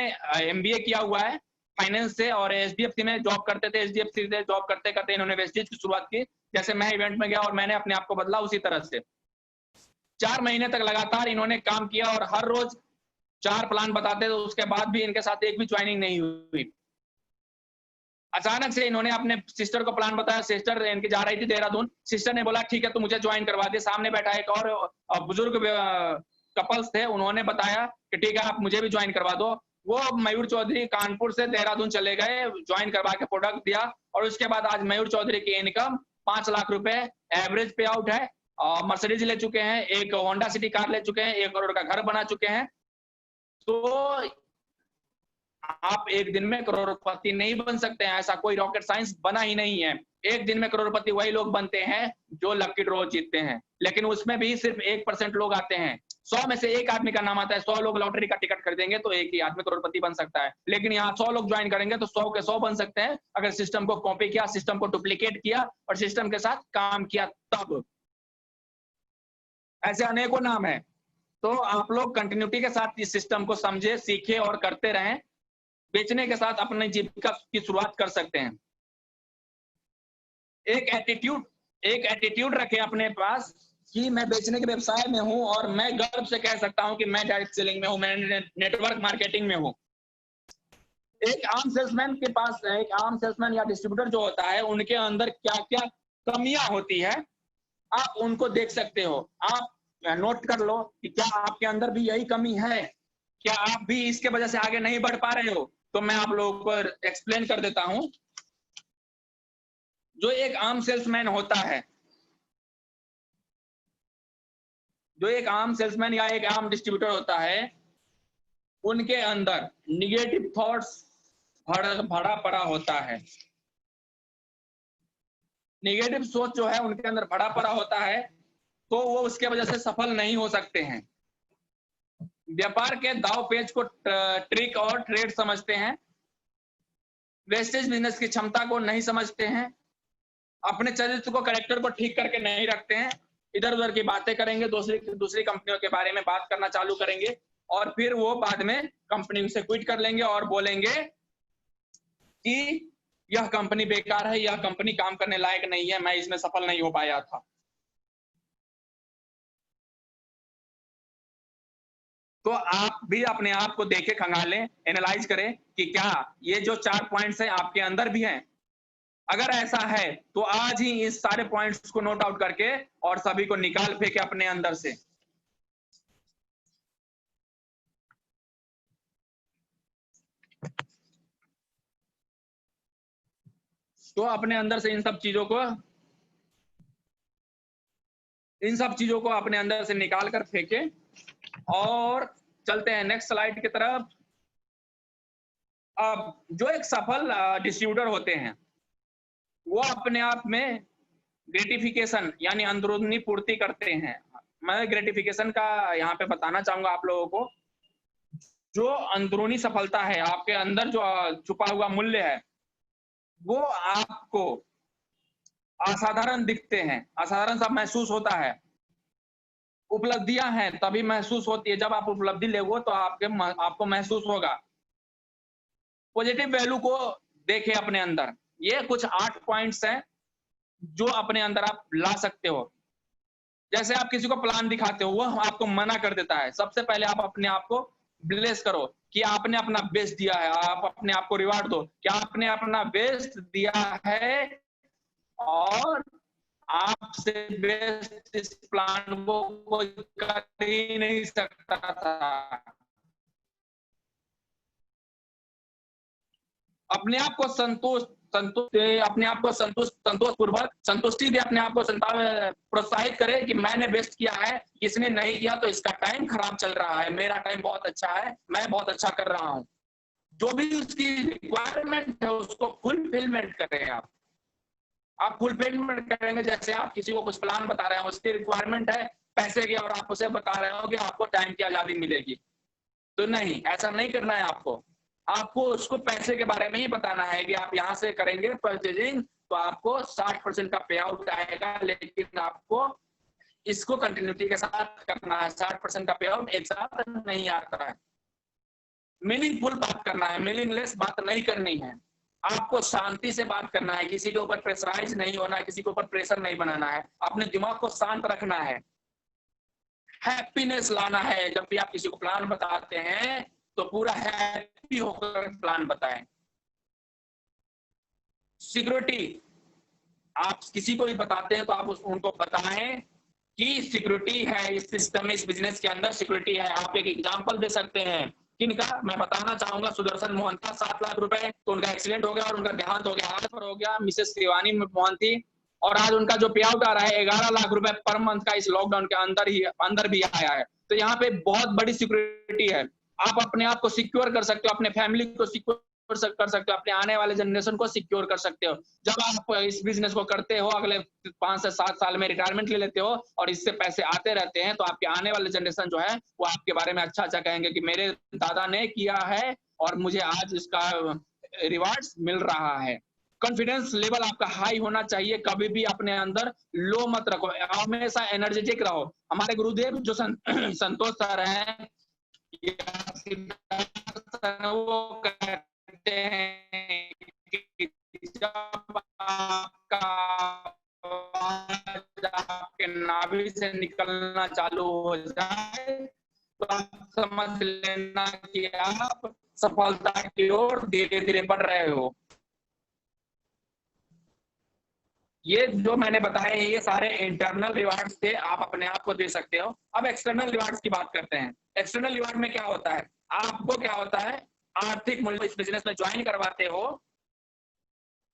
MBA किया हुआ है फाइनेंस से और HDFC में जॉब करते थे। HDFC से जॉब करते करते इन्होंने वेस्टेज की शुरुआत की। जैसे मैं इवेंट में गया और मैंने अपने आप को बदला, उसी तरह से 4 महीने तक लगातार इन्होंने काम किया और हर रोज 4 प्लान बताते थे। उसके बाद भी इनके साथ एक भी ज्वाइनिंग नहीं हुई। अचानक से इन्होंने अपने सिस्टर को प्लान बताया। सिस्टर इनकी जा रही थी देहरादून। सिस्टर ने बोला ठीक है तो मुझे ज्वाइन करवा दे। सामने बैठा एक और बुजुर्ग कपल्स थे, उन्होंने बताया कि ठीक है आप मुझे भी ज्वाइन करवा दो। वो मयूर चौधरी कानपुर से देहरादून चले गए, ज्वाइन करवा के प्रोडक्ट दिया और उसके बाद आज मयूर चौधरी की इनकम 5 लाख रुपए एवरेज पे आउट है। मर्सिडीज ले चुके हैं, एक होंडा सिटी कार ले चुके हैं, 1 करोड़ का घर बना चुके हैं। तो आप एक दिन में करोड़पति नहीं बन सकते हैं, ऐसा कोई रॉकेट साइंस बना ही नहीं है। एक दिन में करोड़पति वही लोग बनते हैं जो लकी ड्रॉ जीतते हैं, लेकिन उसमें भी सिर्फ 1% लोग आते हैं। 100 में से एक आदमी का नाम आता है। 100 लोग लॉटरी का टिकट खरीदेंगे तो एक ही आदमी करोड़पति बन सकता है, लेकिन यहाँ 100 लोग ज्वाइन करेंगे तो 100 के 100 बन सकते हैं अगर सिस्टम को कॉपी किया, सिस्टम को डुप्लीकेट किया और सिस्टम के साथ काम किया तब। ऐसे अनेकों नाम है। तो आप लोग कंटिन्यूटी के साथ इस सिस्टम को समझे, सीखे और करते रहें। बेचने के साथ अपनी जीविका की शुरुआत कर सकते हैं। एक एटीट्यूड रखें अपने पास कि मैं बेचने के व्यवसाय में हूं और मैं गर्व से कह सकता हूं कि मैं डायरेक्ट सेलिंग में हूं, मैं नेटवर्क मार्केटिंग में हूं। एक आम सेल्समैन के पास, एक आम सेल्समैन या डिस्ट्रीब्यूटर जो होता है, उनके अंदर क्या क्या कमियां होती है आप उनको देख सकते हो। आप नोट कर लो कि क्या आपके अंदर भी यही कमी है, क्या आप भी इसके वजह से आगे नहीं बढ़ पा रहे हो। तो मैं आप लोगों को एक्सप्लेन कर देता हूं। जो एक आम सेल्समैन होता है, जो एक आम सेल्समैन या एक आम डिस्ट्रीब्यूटर होता है, उनके अंदर निगेटिव थॉट्स भरा पड़ा होता है। निगेटिव सोच जो है उनके अंदर भरा पड़ा होता है, तो वो उसके वजह से सफल नहीं हो सकते हैं। व्यापार के दाव पेच को ट्रिक और ट्रेड समझते हैं। वेस्टेज बिजनेस की क्षमता को नहीं समझते हैं। अपने चरित्र को, कैरेक्टर को ठीक करके नहीं रखते हैं। इधर उधर की बातें करेंगे, दूसरी कंपनियों के बारे में बात करना चालू करेंगे, और फिर वो बाद में कंपनी से क्विट कर लेंगे और बोलेंगे कि यह कंपनी बेकार है, यह कंपनी काम करने लायक नहीं है, मैं इसमें सफल नहीं हो पाया था। तो आप भी अपने आप को देखें, खंगालें, एनालाइज करें कि क्या ये जो 4 पॉइंट्स हैं आपके अंदर भी हैं। अगर ऐसा है तो आज ही इस सारे पॉइंट्स को नोट आउट करके और सभी को निकाल फेंके अपने अंदर से। तो अपने अंदर से इन सब चीजों को अपने अंदर से निकाल कर फेंके, और चलते हैं नेक्स्ट स्लाइड की तरफ। अब जो एक सफल डिस्ट्रीब्यूटर होते हैं, वो अपने आप में ग्रेटिफिकेशन यानी अंदरूनी पूर्ति करते हैं। मैं ग्रेटिफिकेशन का यहाँ पे बताना चाहूंगा आप लोगों को। जो अंदरूनी सफलता है, आपके अंदर जो छुपा हुआ मूल्य है, वो आपको असाधारण दिखते हैं, असाधारण सा महसूस होता है। उपलब्धियां हैं तभी महसूस होती है, जब आप उपलब्धि लेगो तो आपको महसूस होगा। पॉजिटिव वैल्यू को देखें अपने अंदर। ये कुछ 8 पॉइंट्स हैं जो अपने अंदर आप ला सकते हो। जैसे आप किसी को प्लान दिखाते हो, वो आपको मना कर देता है, सबसे पहले आप अपने आप को ब्लेस करो कि आपने अपना बेस्ट दिया है। आप अपने आप को रिवार्ड दो कि आपने अपना बेस्ट दिया है, और आपसे बेस्ट इस प्लान को कोई कर ही नहीं सकता था। अपने आप को संतुष्टि दे, अपने आप को प्रोत्साहित करे कि मैंने बेस्ट किया है, किसने नहीं किया तो इसका टाइम खराब चल रहा है, मेरा टाइम बहुत अच्छा है, मैं बहुत अच्छा कर रहा हूं। जो भी उसकी रिक्वायरमेंट है उसको फुलफिलमेंट करें। आप फुलफिलमेंट करेंगे। जैसे आप किसी को कुछ प्लान बता रहे हैं, उसकी रिक्वायरमेंट है पैसे की, और आप उसे बता रहे हो कि आपको टाइम की आजादी मिलेगी, तो नहीं, ऐसा नहीं करना है। आपको उसको पैसे के बारे में ही बताना है कि आप यहाँ से करेंगे परचेजिंग तो आपको 60% का पे आउट आएगा, लेकिन आपको इसको कंटिन्यूटी के साथ करना है। 60% का पे आउट एक साथ नहीं आता है। मीनिंगफुल बात करना है, मीनिंगलेस बात नहीं करनी है। आपको शांति से बात करना है, किसी के ऊपर प्रेशराइज नहीं होना है, किसी के ऊपर प्रेशर नहीं बनाना है, अपने दिमाग को शांत रखना है, हैप्पीनेस लाना है। जब भी आप किसी को प्लान बताते हैं तो पूरा हैप्पी होकर प्लान बताएं। सिक्योरिटी, आप किसी को भी बताते हैं तो आप उनको बताएं कि सिक्योरिटी है इस सिस्टम में, इस बिजनेस के अंदर सिक्योरिटी है। आप एक एग्जांपल दे सकते हैं। किनका मैं बताना चाहूंगा, सुदर्शन मोहन का 7 लाख रुपए, तो उनका एक्सीडेंट हो गया और उनका देहांत हो गया, हार्ट पर हो गया। मिसेस शिवानी मोहन थी, और आज उनका जो पे आउट आ रहा है 11 लाख रुपए पर मंथ का, इस लॉकडाउन के अंदर भी आया है। तो यहाँ पे बहुत बड़ी सिक्योरिटी है। आप अपने आप को सिक्योर कर सकते हो, अपने फैमिली को सिक्योर कर सकते हो, अपने आने वाले जनरेशन को सिक्योर कर सकते हो। जब आप इस बिजनेस को करते हो, अगले 5 से 7 साल में रिटायरमेंट ले लेते हो और इससे पैसे आते रहते हैं, तो आपके आने वाले जनरेशन जो है वो आपके बारे में अच्छा कहेंगे कि मेरे दादा ने किया है और मुझे आज इसका रिवार्ड्स मिल रहा है। कॉन्फिडेंस लेवल आपका हाई होना चाहिए, कभी भी अपने अंदर लो मत रखो, हमेशा एनर्जेटिक रहो। हमारे गुरुदेव जो संतोष सर हैं, वो कहते हैं कि जब आपका आपके नाभि से निकलना चालू हो जाए तो आप समझ लेना कि आप सफलता की ओर धीरे धीरे बढ़ रहे हो। ये जो मैंने बताए ये सारे इंटरनल रिवार्ड्स थे, आप अपने आप को दे सकते हो। अब एक्सटर्नल रिवार्ड्स की बात करते हैं। एक्सटर्नल रिवार्ड में क्या होता है, आपको क्या होता है, आर्थिक मूल्य। इस बिजनेस में ज्वाइन करवाते हो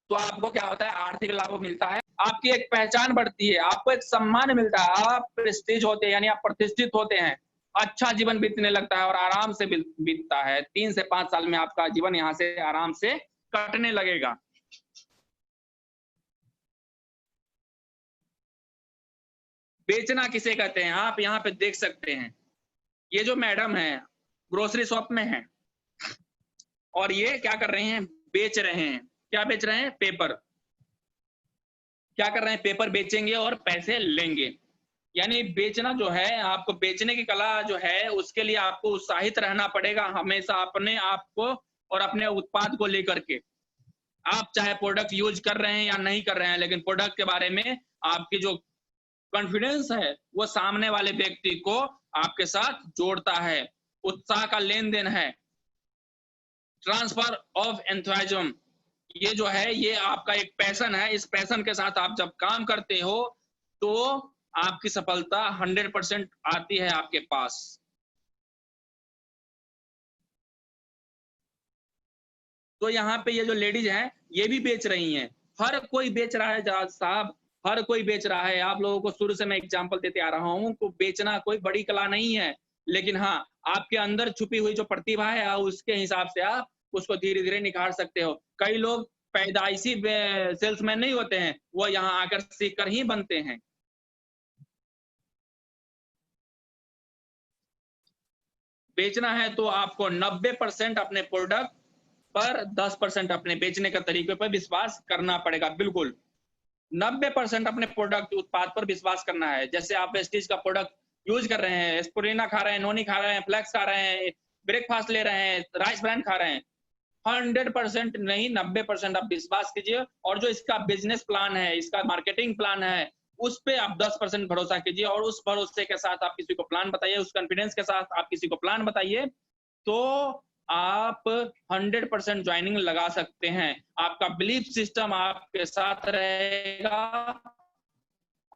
तो आपको क्या होता है, आर्थिक लाभ मिलता है, आपकी एक पहचान बढ़ती है, आपको एक सम्मान मिलता है, आप प्रेस्टीज होते हैं, यानी आप प्रतिष्ठित होते हैं, अच्छा जीवन बीतने लगता है और आराम से बीतता है। 3 से 5 साल में आपका जीवन यहाँ से आराम से कटने लगेगा। बेचना किसे कहते हैं, आप यहाँ पे देख सकते हैं। ये जो मैडम है ग्रोसरी शॉप में है, और ये क्या कर रहे हैं, बेच रहे हैं। क्या बेच रहे हैं, पेपर। क्या कर रहे हैं, पेपर बेचेंगे और पैसे लेंगे। यानी बेचना जो है, आपको बेचने की कला जो है, उसके लिए आपको उत्साहित रहना पड़ेगा हमेशा अपने आप को और अपने उत्पाद को लेकर के। आप चाहे प्रोडक्ट यूज कर रहे हैं या नहीं कर रहे हैं, लेकिन प्रोडक्ट के बारे में आपकी जो कॉन्फिडेंस है, वो सामने वाले व्यक्ति को आपके साथ जोड़ता है। उत्साह का लेन-देन है। ट्रांसफर ऑफ एंथुसियाज्म, ये जो है, ये आपका एक पैशन है। इस पैशन के साथ आप जब काम करते हो, तो आपकी सफलता 100% आती है आपके पास। तो यहाँ पे ये जो लेडीज हैं, ये भी बेच रही हैं। हर कोई बेच रहा है साहब, हर कोई बेच रहा है। आप लोगों को शुरू से मैं एग्जांपल देते आ रहा हूँ, तो बेचना कोई बड़ी कला नहीं है, लेकिन हाँ, आपके अंदर छुपी हुई जो प्रतिभा है, उसके हिसाब से आप उसको धीरे-धीरे निखार सकते हो। कई लोग पैदाइशी सेल्समैन नहीं होते हैं, वो यहाँ आकर सीख कर ही बनते हैं। बेचना है तो आपको 90% अपने प्रोडक्ट पर 10% अपने बेचने के तरीके पर विश्वास करना पड़ेगा। बिल्कुल 90% अपने प्रोडक्ट उत्पाद पर विश्वास करना है। जैसे आप वेस्टीज का प्रोडक्ट यूज कर रहे हैं, एस्पिरिना खा रहे हैं, नोनी खा रहे हैं, फ्लेक्स खा रहे हैं, ब्रेकफास्ट ले रहे हैं, राइस ब्रांड खा रहे हैं, 100% नहीं, 90% आप विश्वास कीजिए। और जो इसका बिजनेस प्लान है, इसका मार्केटिंग प्लान है, उस पे आप 10% भरोसा कीजिए और उस भरोसे के साथ आप किसी को प्लान बताइए, उस कॉन्फिडेंस के साथ आप किसी को प्लान बताइए, तो आप 100% ज्वाइनिंग लगा सकते हैं। आपका बिलीफ सिस्टम आपके साथ रहेगा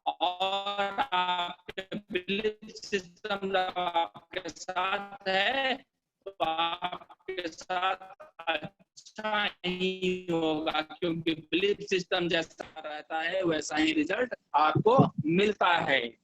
और आपके बिलीफ सिस्टम जब आपके साथ है, तो आपके साथ अच्छा ही होगा, क्योंकि बिलीफ सिस्टम जैसा रहता है वैसा ही रिजल्ट आपको मिलता है।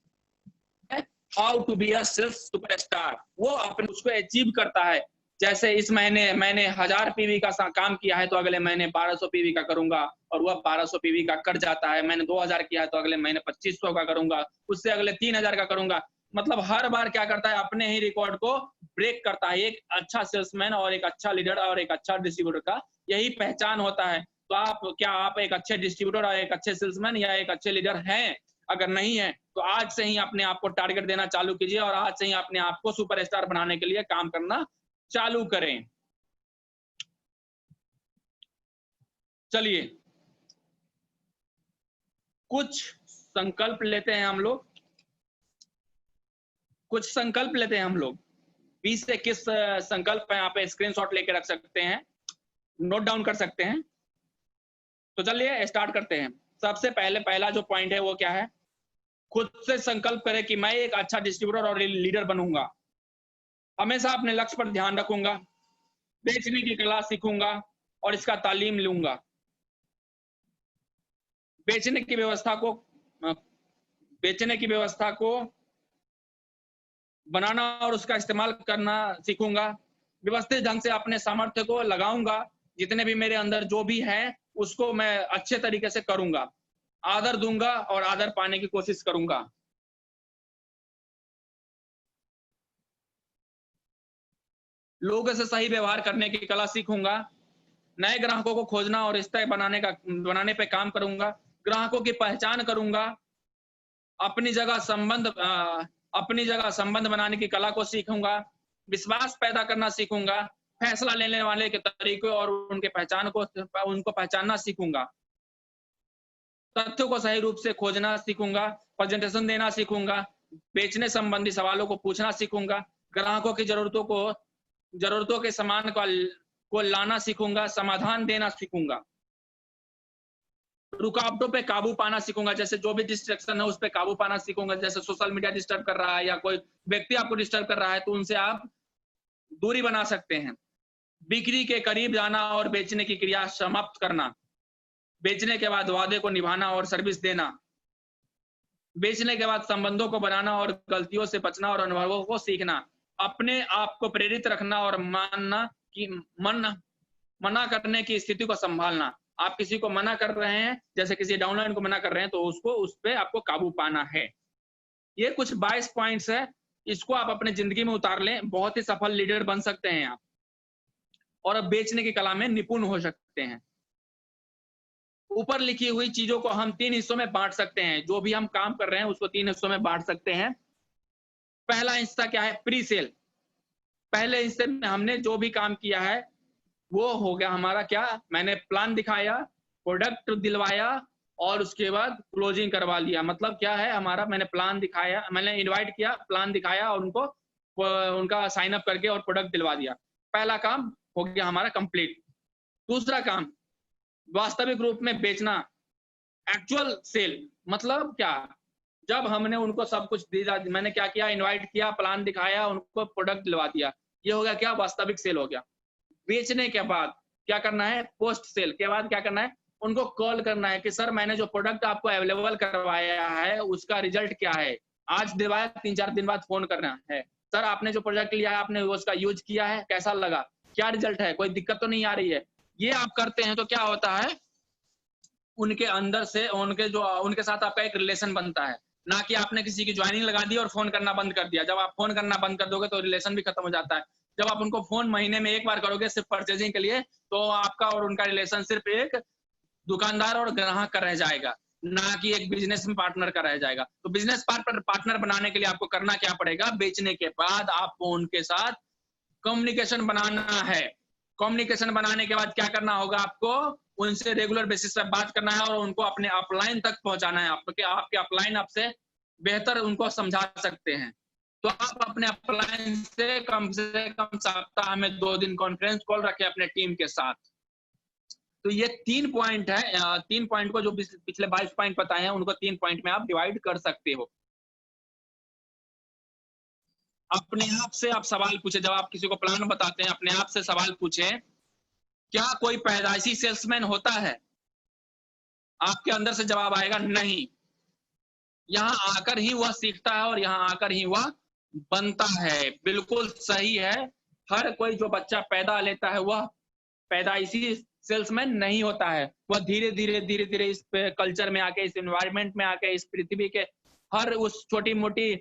How to be a sales superstar, वो अपने उसको अचीव करता है। जैसे इस महीने मैंने 1000 पीवी का काम किया है, तो अगले महीने 1200 पीवी का करूंगा, और वह 1200 पीवी का कर जाता है। मैंने 2000 किया है, तो अगले महीने 2500 का करूंगा, उससे अगले 3000 का करूंगा। मतलब हर बार क्या करता है, अपने ही रिकॉर्ड को ब्रेक करता है। एक अच्छा सेल्समैन और एक अच्छा लीडर और एक अच्छा डिस्ट्रीब्यूटर का यही पहचान होता है। तो आप एक अच्छे डिस्ट्रीब्यूटर और एक अच्छे सेल्समैन या एक अच्छे लीडर हैं? अगर नहीं है, तो आज से ही अपने आप को टारगेट देना चालू कीजिए और आज से ही अपने आप को सुपरस्टार बनाने के लिए काम करना चालू करें। चलिए कुछ संकल्प लेते हैं हम लोग, कुछ संकल्प लेते हैं हम लोग। 20 से किस संकल्प पे आप स्क्रीनशॉट लेके रख सकते हैं, नोट डाउन कर सकते हैं। तो चलिए स्टार्ट करते हैं। सबसे पहला जो पॉइंट है वो क्या है, खुद से संकल्प करें कि मैं एक अच्छा डिस्ट्रीब्यूटर और लीडर बनूंगा। हमेशा अपने लक्ष्य पर ध्यान रखूंगा, बेचने की कला सीखूंगा और इसका तालीम लूंगा। बेचने की व्यवस्था को बनाना और उसका इस्तेमाल करना सीखूंगा। व्यवस्थित ढंग से अपने सामर्थ्य को लगाऊंगा, जितने भी मेरे अंदर जो भी है उसको मैं अच्छे तरीके से करूंगा। आदर दूंगा और आदर पाने की कोशिश करूंगा। लोगों से सही व्यवहार करने की कला सीखूंगा। नए ग्राहकों को खोजना और रिश्ता बनाने पे काम करूंगा। ग्राहकों की पहचान करूंगा। अपनी जगह संबंध बनाने की कला को सीखूंगा। विश्वास पैदा करना सीखूंगा। फैसला लेने वाले के तरीके और उनको पहचानना सीखूंगा। तथ्यों को सही रूप से खोजना सीखूंगा। प्रेजेंटेशन देना सीखूंगा। बेचने संबंधी सवालों को पूछना सीखूंगा। ग्राहकों की जरूरतों के सामान को लाना सीखूंगा। समाधान देना सीखूंगा। रुकावटों पे काबू पाना सीखूंगा। जैसे जो भी डिस्ट्रैक्शन है उस पे काबू पाना सीखूंगा। जैसे सोशल मीडिया डिस्टर्ब कर रहा है या कोई व्यक्ति आपको डिस्टर्ब कर रहा है, तो उनसे आप दूरी बना सकते हैं। बिक्री के करीब जाना और बेचने की क्रिया समाप्त करना। बेचने के बाद वादे को निभाना और सर्विस देना। बेचने के बाद संबंधों को बनाना और गलतियों से बचना और अनुभवों को सीखना। अपने आप को प्रेरित रखना और मना करने की स्थिति को संभालना। आप किसी को मना कर रहे हैं, जैसे किसी डाउनलाइन को मना कर रहे हैं, तो उस पे आपको काबू पाना है। ये कुछ 22 पॉइंट्स है, इसको आप अपने जिंदगी में उतार लें, बहुत ही सफल लीडर बन सकते हैं आप, और अब बेचने की कला में निपुण हो सकते हैं। ऊपर लिखी हुई चीजों को हम 3 हिस्सों में बांट सकते हैं। जो भी हम काम कर रहे हैं उसको 3 हिस्सों में बांट सकते हैं। पहला हिस्सा क्या है? Pre sale. पहले हिस्से में हमने जो भी काम किया है वो हो गया हमारा क्या, मैंने प्लान दिखाया, प्रोडक्ट दिलवाया और उसके बाद क्लोजिंग करवा लिया। मतलब क्या है हमारा, मैंने प्लान दिखाया, मैंने इनवाइट किया, प्लान दिखाया और उनको उनका साइन अप करके और प्रोडक्ट दिलवा दिया। पहला काम हो गया हमारा कंप्लीट। दूसरा काम वास्तविक रूप में बेचना, एक्चुअल सेल। मतलब क्या, जब हमने उनको सब कुछ दिया, मैंने क्या किया, इनवाइट किया, प्लान दिखाया, उनको प्रोडक्ट दिलवा दिया, ये हो गया क्या, वास्तविक सेल हो गया। बेचने के बाद क्या करना है, पोस्ट सेल के बाद क्या करना है, उनको कॉल करना है कि सर मैंने जो प्रोडक्ट आपको अवेलेबल करवाया है उसका रिजल्ट क्या है। आज दिलवाया, 3-4 दिन बाद फोन करना है, सर आपने जो प्रोडक्ट लिया है आपने उसका यूज किया है, कैसा लगा, क्या रिजल्ट है, कोई दिक्कत तो नहीं आ रही है। ये आप करते हैं तो क्या होता है, उनके अंदर से उनके साथ आपका एक रिलेशन बनता है। ना कि आपने किसी की ज्वाइनिंग लगा दी और फोन करना बंद कर दिया। जब आप फोन करना बंद कर दोगे तो रिलेशन भी खत्म हो जाता है। जब आप उनको फोन महीने में 1 बार करोगे सिर्फ परचेजिंग के लिए, तो आपका और उनका रिलेशन सिर्फ एक दुकानदार और ग्राहक का रह जाएगा, ना कि एक बिजनेस में पार्टनर का रह जाएगा। तो बिजनेस पार्टनर बनाने के लिए आपको करना क्या पड़ेगा, बेचने के बाद आपको उनके साथ कम्युनिकेशन बनाना है। कम्युनिकेशन बनाने के बाद क्या करना होगा, आपको उनसे रेगुलर बेसिस पर बात करना है और उनको अपने अपलाइन तक पहुंचाना है। आपके अपलाइन आपसे बेहतर उनको समझा सकते हैं। तो आप अपने अपलाइन से कम सप्ताह में 2 दिन कॉन्फ्रेंस कॉल रखें अपने टीम के साथ। तो ये 3 पॉइंट है। 3 पॉइंट को जो पिछले 22 पॉइंट बताए हैं उनको 3 पॉइंट में आप डिवाइड कर सकते हो। अपने आप से आप सवाल पूछे, जब आप किसी को प्लान बताते हैं अपने आप से सवाल पूछे, क्या कोई पैदाइशी सेल्समैन होता है? आपके अंदर से जवाब आएगा नहीं। यहाँ आकर ही वह सीखता है और यहाँ आकर ही वह बनता है। बिल्कुल सही है। हर कोई जो बच्चा पैदा लेता है वह पैदाइशी सेल्समैन नहीं होता है। वह धीरे धीरे इस कल्चर में आके, इस एनवायरनमेंट में आके, इस पृथ्वी के हर उस छोटी मोटी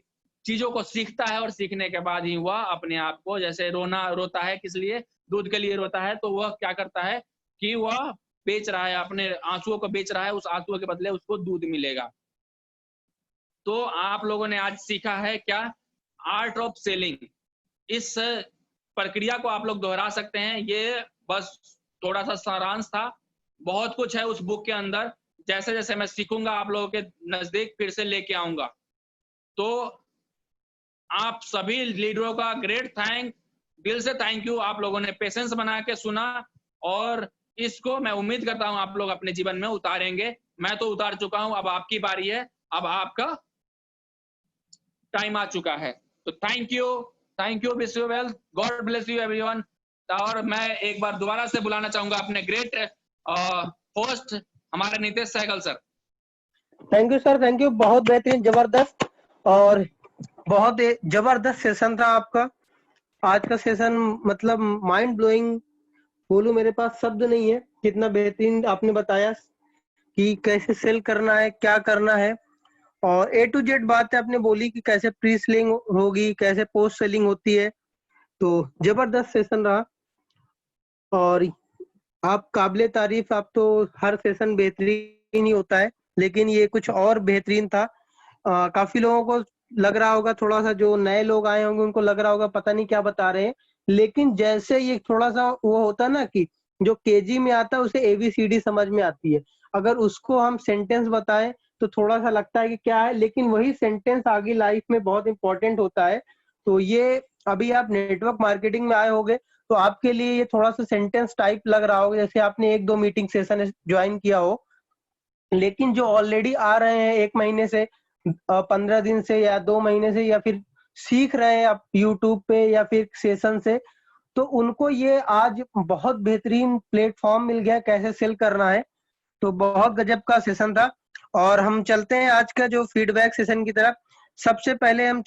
चीजों को सीखता है और सीखने के बाद ही वह अपने आप को, जैसे रोता है किस लिए, दूध के लिए रोता है, तो वह क्या करता है कि वह बेच रहा है, अपने आंसुओं को बेच रहा है, उस आंसुओं के बदले उसको दूध मिलेगा। तो आप लोगों ने आज सीखा है क्या, आर्ट ऑफ सेलिंग। इस प्रक्रिया को आप लोग दोहरा सकते हैं। ये बस थोड़ा सा सारांश था, बहुत कुछ है उस बुक के अंदर। जैसे जैसे मैं सीखूंगा आप लोगों के नजदीक फिर से लेके आऊंगा। तो आप सभी लीडरों का दिल से थैंक यू। आप लोगों ने पेशेंस बना के सुना और इसको मैं उम्मीद करता हूं आप लोग अपने जीवन में उतारेंगे। मैं तो उतार चुका हूं, अब आपकी बारी है, अब आपका टाइम आ चुका है। तो thank you, wish you well, God bless you everyone. और मैं एक बार दोबारा से बुलाना चाहूंगा अपने ग्रेट होस्ट हमारे Nitesh Sehgal sir. Thank you sir, thank you. बहुत बेहतरीन, जबरदस्त और बहुत जबरदस्त सेशन था आपका आज का सेशन। मतलब माइंड ब्लोइंग बोलूं, मेरे पास शब्द नहीं है, कितना बेहतरीन आपने बताया कि कैसे सेल करना है, क्या करना है। और A to Z बात है आपने बोली कि कैसे प्री सेलिंग होगी, कैसे पोस्ट सेलिंग होती है। तो जबरदस्त सेशन रहा और आप काबिले तारीफ। आप तो हर सेशन बेहतरीन ही होता है, लेकिन ये कुछ और बेहतरीन था। काफी लोगों को लग रहा होगा, थोड़ा सा जो नए लोग आए होंगे उनको लग रहा होगा पता नहीं क्या बता रहे हैं, लेकिन जैसे ये थोड़ा सा वो होता है ना कि जो केजी में आता है उसे ABCD समझ में आती है, अगर उसको हम सेंटेंस बताएं तो थोड़ा सा लगता है कि क्या है, लेकिन वही सेंटेंस आगे लाइफ में बहुत इंपॉर्टेंट होता है। तो ये अभी आप नेटवर्क मार्केटिंग में आए होंगे तो आपके लिए ये थोड़ा सा सेंटेंस टाइप लग रहा होगा, जैसे आपने 1-2 मीटिंग सेशन ज्वाइन किया हो। लेकिन जो ऑलरेडी आ रहे हैं 1 महीने से, 15 दिन से या 2 महीने से, या फिर सीख रहे हैं आप यूट्यूब पे या फिर सेशन से, तो उनको ये आज बहुत बेहतरीन प्लेटफॉर्म मिल गया कैसे सेल करना है। तो बहुत गजब का सेशन था और हम चलते हैं आज का जो फीडबैक सेशन की तरफ। सबसे पहले हम